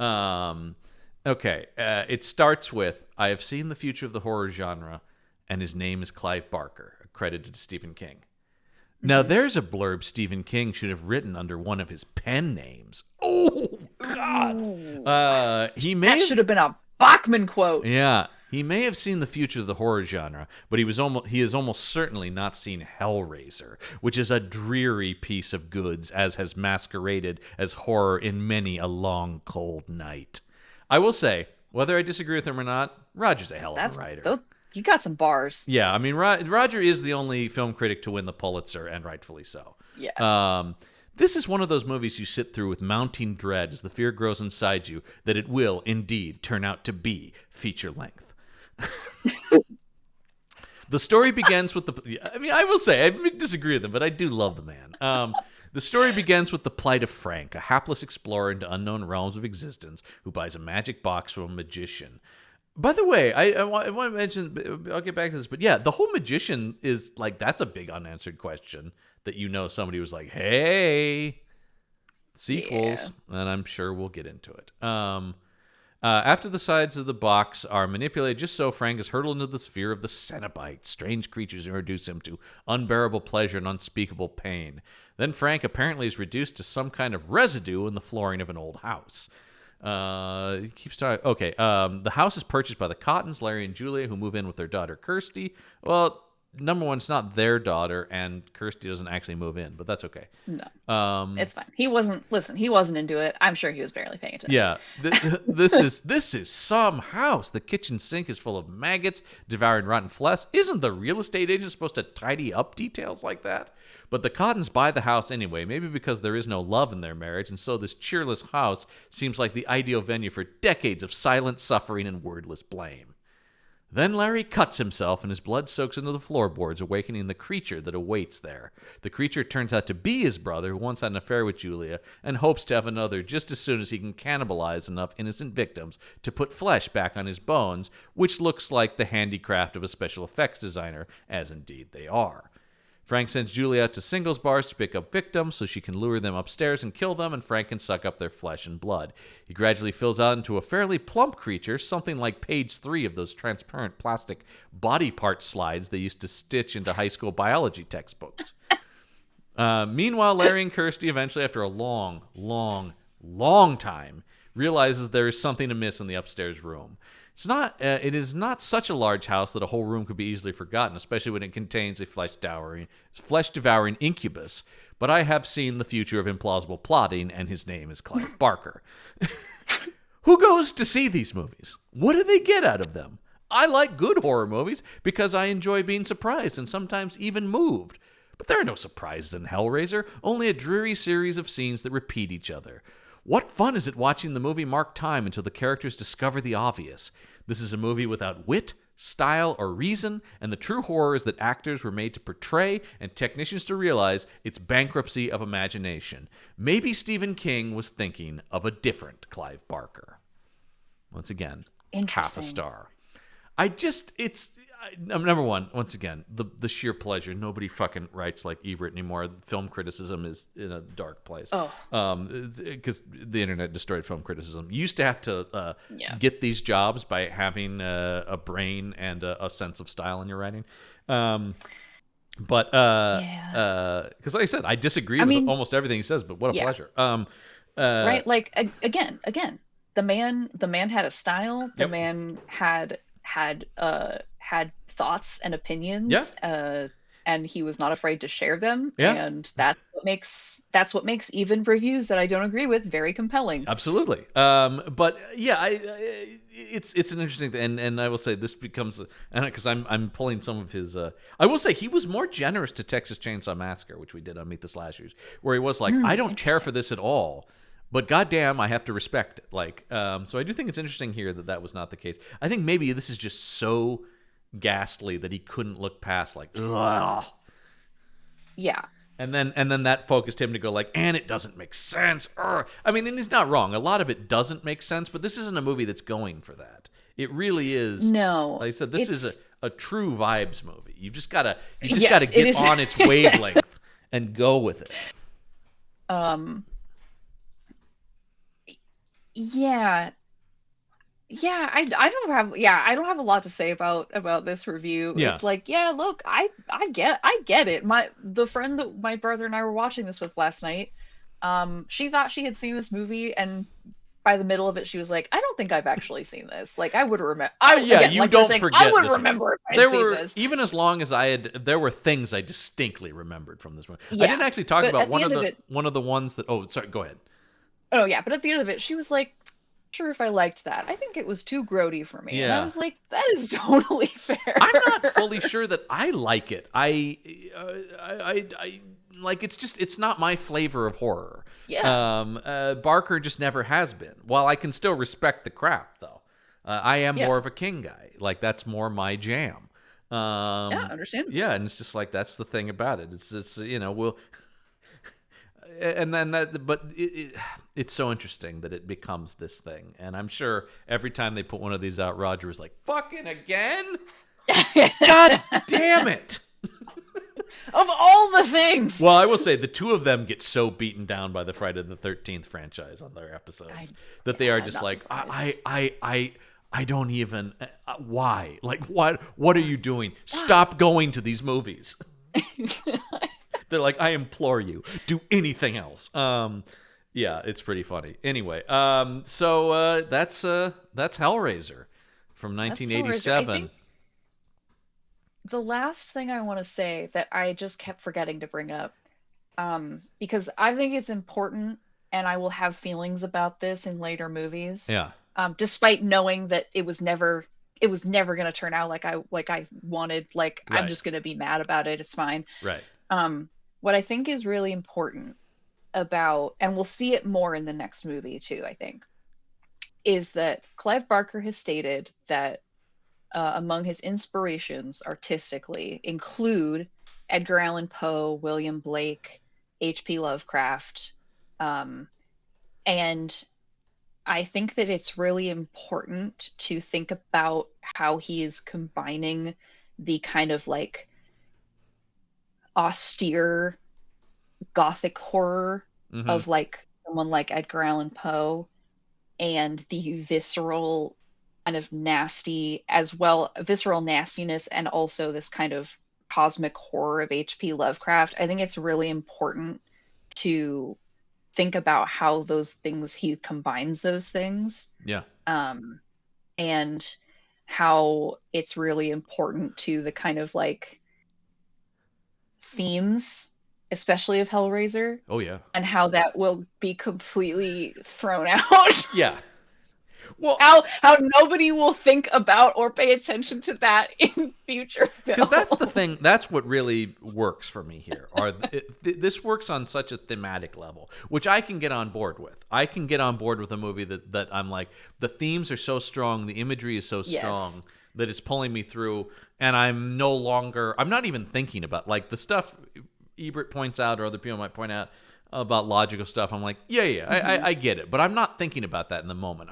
Okay. It starts with, I have seen the future of the horror genre, and his name is Clive Barker, credited to Stephen King. Now, there's a blurb Stephen King should have written under one of his pen names. Oh, God. That should have been a Bachman quote. Yeah. He may have seen the future of the horror genre, but he has almost certainly not seen Hellraiser, which is a dreary piece of goods, as has masqueraded as horror in many a long, cold night. I will say, whether I disagree with him or not, Roger's a hell of a writer. You got some bars. Yeah, I mean, Roger is the only film critic to win the Pulitzer, and rightfully so. Yeah. This is one of those movies you sit through with mounting dread as the fear grows inside you that it will, indeed, turn out to be feature-length. The story begins with I will say, I disagree with him, but I do love the man. The story begins with the plight of Frank, a hapless explorer into unknown realms of existence who buys a magic box from a magician. By the way, I want to mention, I'll get back to this, but yeah, the whole magician is like, that's a big unanswered question that, somebody was like, hey, sequels, and I'm sure we'll get into it. After the sides of the box are manipulated just so, Frank is hurtled into the sphere of the Cenobites. Strange creatures introduce him to unbearable pleasure and unspeakable pain. Then Frank apparently is reduced to some kind of residue in the flooring of an old house. Keeps talking. Okay. The house is purchased by the Cottons, Larry and Julia, who move in with their daughter Kirsty. Well, number one, it's not their daughter, and Kirsty doesn't actually move in, but that's okay. No, it's fine. He wasn't into it. I'm sure he was barely paying attention. Yeah, this is some house. The kitchen sink is full of maggots devouring rotten flesh. Isn't the real estate agent supposed to tidy up details like that? But the Cottons buy the house anyway, maybe because there is no love in their marriage, and so this cheerless house seems like the ideal venue for decades of silent suffering and wordless blame. Then Larry cuts himself, and his blood soaks into the floorboards, awakening the creature that awaits there. The creature turns out to be his brother, who once had an affair with Julia, and hopes to have another just as soon as he can cannibalize enough innocent victims to put flesh back on his bones, which looks like the handicraft of a special effects designer, as indeed they are. Frank sends Julia out to singles bars to pick up victims so she can lure them upstairs and kill them, and Frank can suck up their flesh and blood. He gradually fills out into a fairly plump creature, something like page 3 of those transparent plastic body part slides they used to stitch into high school biology textbooks. Meanwhile, Larry and Kirsty eventually, after a long time, realizes there is something amiss in the upstairs room. It is not such a large house that a whole room could be easily forgotten, especially when it contains a flesh-devouring incubus. But I have seen the future of implausible plotting, and his name is Clive Barker. Who goes to see these movies? What do they get out of them? I like good horror movies because I enjoy being surprised and sometimes even moved. But there are no surprises in Hellraiser, only a dreary series of scenes that repeat each other. What fun is it watching the movie mark time until the characters discover the obvious? This is a movie without wit, style, or reason, and the true horror is that actors were made to portray and technicians to realize its bankruptcy of imagination. Maybe Stephen King was thinking of a different Clive Barker. Once again, half a star. Number one, once again, the sheer pleasure. Nobody fucking writes like Ebert anymore. Film criticism is in a dark place. Because the internet destroyed film criticism. You used to have to get these jobs by having a brain and a sense of style in your writing. Because like I said, I disagree with almost everything he says, but what a pleasure. Right, like again, the man had a style. The man had thoughts and opinions, and he was not afraid to share them. And that's what makes even reviews that I don't agree with very compelling. Absolutely. But yeah, it's an interesting thing, and I will say this becomes, because I'm pulling some of his. I will say he was more generous to Texas Chainsaw Massacre, which we did on Meet the Slashers, where he was like, I don't care for this at all. But goddamn, I have to respect it. Like, so I do think it's interesting here that was not the case. I think maybe this is just so ghastly that he couldn't look past like, ugh. Yeah. And then that focused him to go like, and it doesn't make sense. Ugh. I mean, and he's not wrong. A lot of it doesn't make sense, but this isn't a movie that's going for that. It really is. No. Like I said, this is a true vibes movie. You just gotta get on its wavelength and go with it. Yeah. I don't have a lot to say about this review. Yeah. It's like, look, I get it. The friend that my brother and I were watching this with last night, she thought she had seen this movie, and by the middle of it she was like, I don't think I've actually seen this. Like, I would remember. Forget I would this remember if I'd seen this. Even as long as there were things I distinctly remembered from this movie. Yeah, I didn't actually talk about one of the ones that. Oh, sorry. Go ahead. Oh yeah, but at the end of it, she was like, sure if I liked that. I think it was too grody for me. And I was like, that is totally fair. I'm not fully sure that I like it. I like, it's not my flavor of horror. Yeah. Barker just never has been. While I can still respect the craft, though. I am more of a King guy. Like, that's more my jam. Understand. Yeah, and it's just like, that's the thing about it. It's we'll. And then it's so interesting that it becomes this thing. And I'm sure every time they put one of these out, Roger is like, fucking again? God damn it. Of all the things. Well, I will say the two of them get so beaten down by the Friday the 13th franchise on their episodes that they are just like, I don't even, why? Like, what are you doing? Stop going to these movies. They're like, I implore you, do anything else. Yeah, it's pretty funny. Anyway, so that's Hellraiser from 1987. The last thing I want to say that I just kept forgetting to bring up, because I think it's important, and I will have feelings about this in later movies. Yeah. Despite knowing that it was never going to turn out like I wanted. Like, right. I'm just going to be mad about it. It's fine. Right. What I think is really important about, and we'll see it more in the next movie too, I think, is that Clive Barker has stated that among his inspirations artistically include Edgar Allan Poe, William Blake, H.P. Lovecraft, and I think that it's really important to think about how he is combining the kind of like austere gothic horror of like someone like Edgar Allan Poe and the visceral kind of visceral nastiness, and also this kind of cosmic horror of H.P. Lovecraft. I think it's really important to think about how he combines those things. Yeah. And how it's really important to the kind of like themes, especially of Hellraiser. Oh yeah. And how that will be completely thrown out. Yeah. Well, how nobody will think about or pay attention to that in future films. Because that's the thing. That's what really works for me here. This works on such a thematic level, which I can get on board with. I can get on board with a movie that I'm like, the themes are so strong, the imagery is so strong that it's pulling me through, and I'm not even thinking about like the stuff Ebert points out or other people might point out about logical stuff. I'm like, I get it, but I'm not thinking about that in the moment.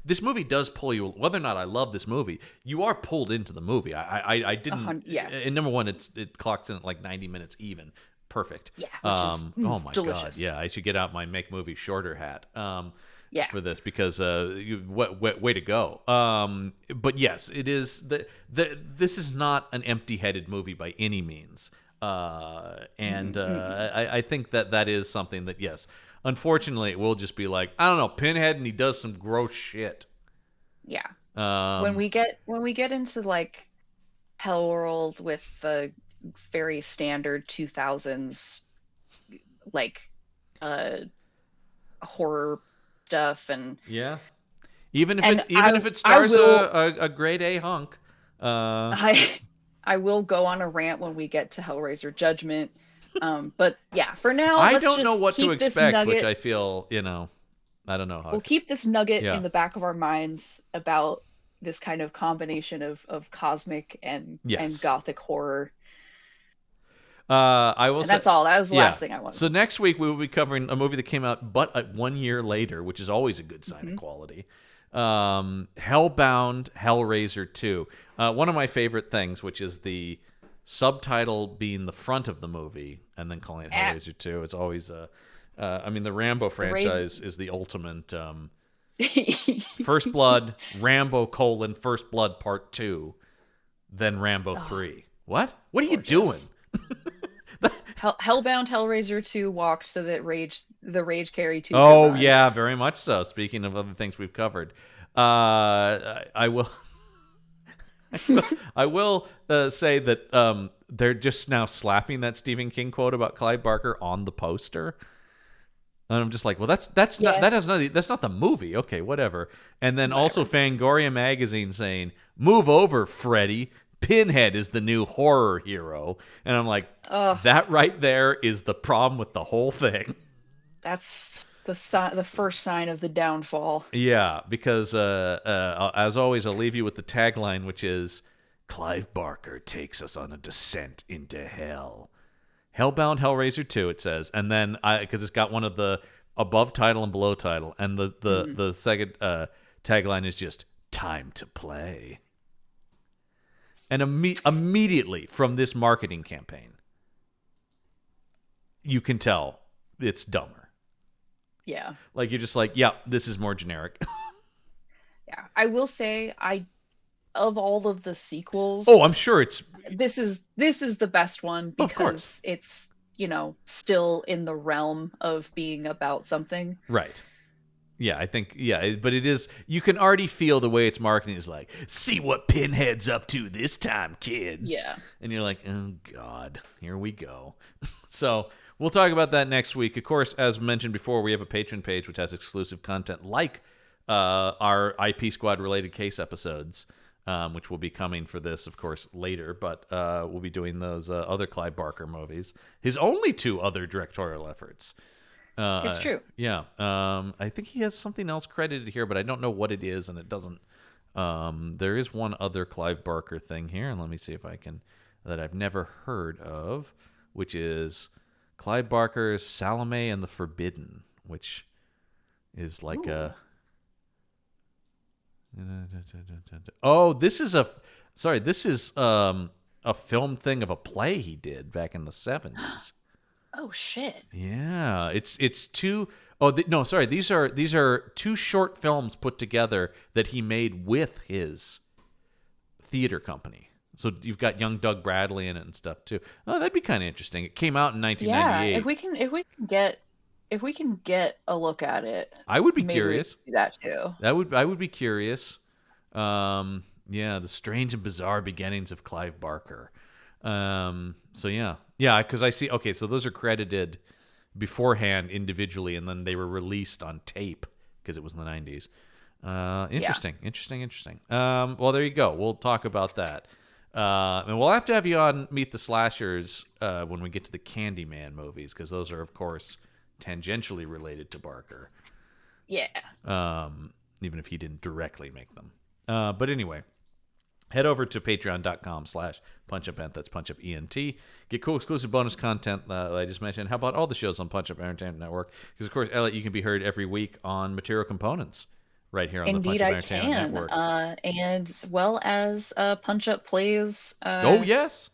This movie does pull you, whether or not I love this movie, you are pulled into the movie. I didn't. Yes. And number one, it clocks in at like 90 minutes even. Perfect. Yeah. Which is oh my delicious. God. Yeah. I should get out my make movie shorter hat. For this because way to go. But yes, it is this is not an empty-headed movie by any means. I think that is something that, yes, unfortunately, it will just be like, I don't know, Pinhead, and he does some gross shit. Yeah. When we get into like Hellworld with the very standard 2000s like horror stuff, and even if it stars a grade A hunk, I will go on a rant when we get to Hellraiser Judgment. But yeah, for now, I don't know what to expect, which I feel, I don't know how. We'll keep this nugget in the back of our minds about this kind of combination of cosmic and gothic horror. I will say that's all. That was the last thing I wanted. So next week we will be covering a movie that came out but 1 year later, which is always a good sign of quality. Hellbound Hellraiser 2. One of my favorite things, which is the subtitle being the front of the movie and then calling it Hellraiser 2. It's always the Rambo franchise is the ultimate First Blood, Rambo : First Blood Part 2, then Rambo 3. What are you doing? Hellbound Hellraiser 2 walked so that the Rage Carry 2. Oh yeah, very much so. Speaking of other things we've covered, I will say that they're just now slapping that Stephen King quote about Clive Barker on the poster, and I'm just like, well, that's not the movie. Okay, whatever. And then also Fangoria magazine saying, "Move over, Freddy. Pinhead is the new horror hero." And I'm like, that right there is the problem with the whole thing. That's the first sign of the downfall. Yeah, because as always, I'll leave you with the tagline, which is, Clive Barker takes us on a descent into hell. Hellbound Hellraiser 2, it says. And then, because it's got one of the above title and below title, and the second tagline is just, time to play. And immediately from this marketing campaign, you can tell it's dumber. Yeah. Like, you're just like, yeah, this is more generic. Yeah. I will say, of all of the sequels... Oh, I'm sure this is the best one because it's, still in the realm of being about something. Right. Yeah, I think, but it is, you can already feel the way it's marketing is like, see what Pinhead's up to this time, kids. Yeah. And you're like, oh, God, here we go. So we'll talk about that next week. Of course, as mentioned before, we have a Patreon page which has exclusive content like our IP Squad related case episodes, which will be coming for this, of course, later. But we'll be doing those other Clive Barker movies, his only 2 other directorial efforts. It's true. Yeah. I think he has something else credited here, but I don't know what it is, and it doesn't. There is one other Clive Barker thing here, and let me see if I can, that I've never heard of, which is Clive Barker's Salome and the Forbidden, which is like a... Oh, this is a film thing of a play he did back in the 70s. Oh shit! Yeah, it's 2. No, sorry. These are 2 short films put together that he made with his theater company. So you've got young Doug Bradley in it and stuff too. Oh, that'd be kind of interesting. It came out in 1998. Yeah, if we can get a look at it, I would be curious. Do that too. I would be curious. Yeah, the strange and bizarre beginnings of Clive Barker. So yeah, because I see. Okay, so those are credited beforehand individually, and then they were released on tape because it was in the 90s. Interesting. Well, there you go. We'll talk about that. And we'll have to have you on Meet the Slashers when we get to the Candyman movies, because those are, of course, tangentially related to Barker. Yeah. Even if he didn't directly make them. But anyway, head over to patreon.com/punchupent. That's punchupent. Get cool exclusive bonus content that I just mentioned. How about all the shows on Punch Up Entertainment Network? Because, of course, Elliott, you can be heard every week on Material Components right here on the Punch Up Entertainment Network. And as well as Punch Up Plays. Oh, yes.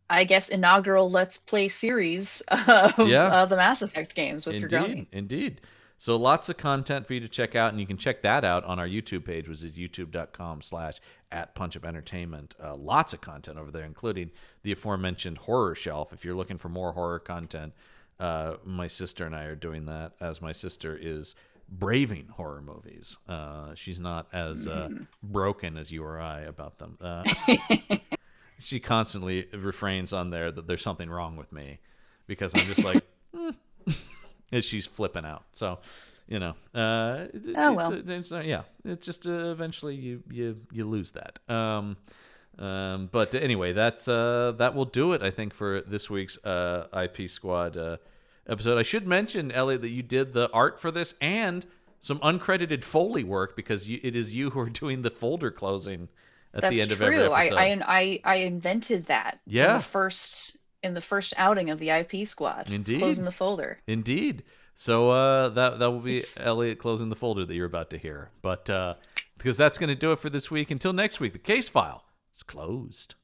I guess inaugural Let's Play series of the Mass Effect games with Grigoni. Indeed. So lots of content for you to check out, and you can check that out on our YouTube page, which is youtube.com/@punchupentertainment. Lots of content over there, including the aforementioned horror shelf. If you're looking for more horror content, my sister and I are doing that, as my sister is braving horror movies. She's not as broken as you or I about them. She constantly refrains on there that there's something wrong with me, because I'm just like, as she's flipping out. So, it's just eventually you lose that. But anyway, that will do it, I think, for this week's IP Squad episode. I should mention, Elliott, that you did the art for this and some uncredited Foley work, because it is you who are doing the folder closing at the end of every episode. I invented that. Yeah. In the first outing of the IP Squad. Indeed. Closing the folder. Indeed. So that will be Elliott closing the folder that you're about to hear. But because that's going to do it for this week. Until next week, the case file is closed.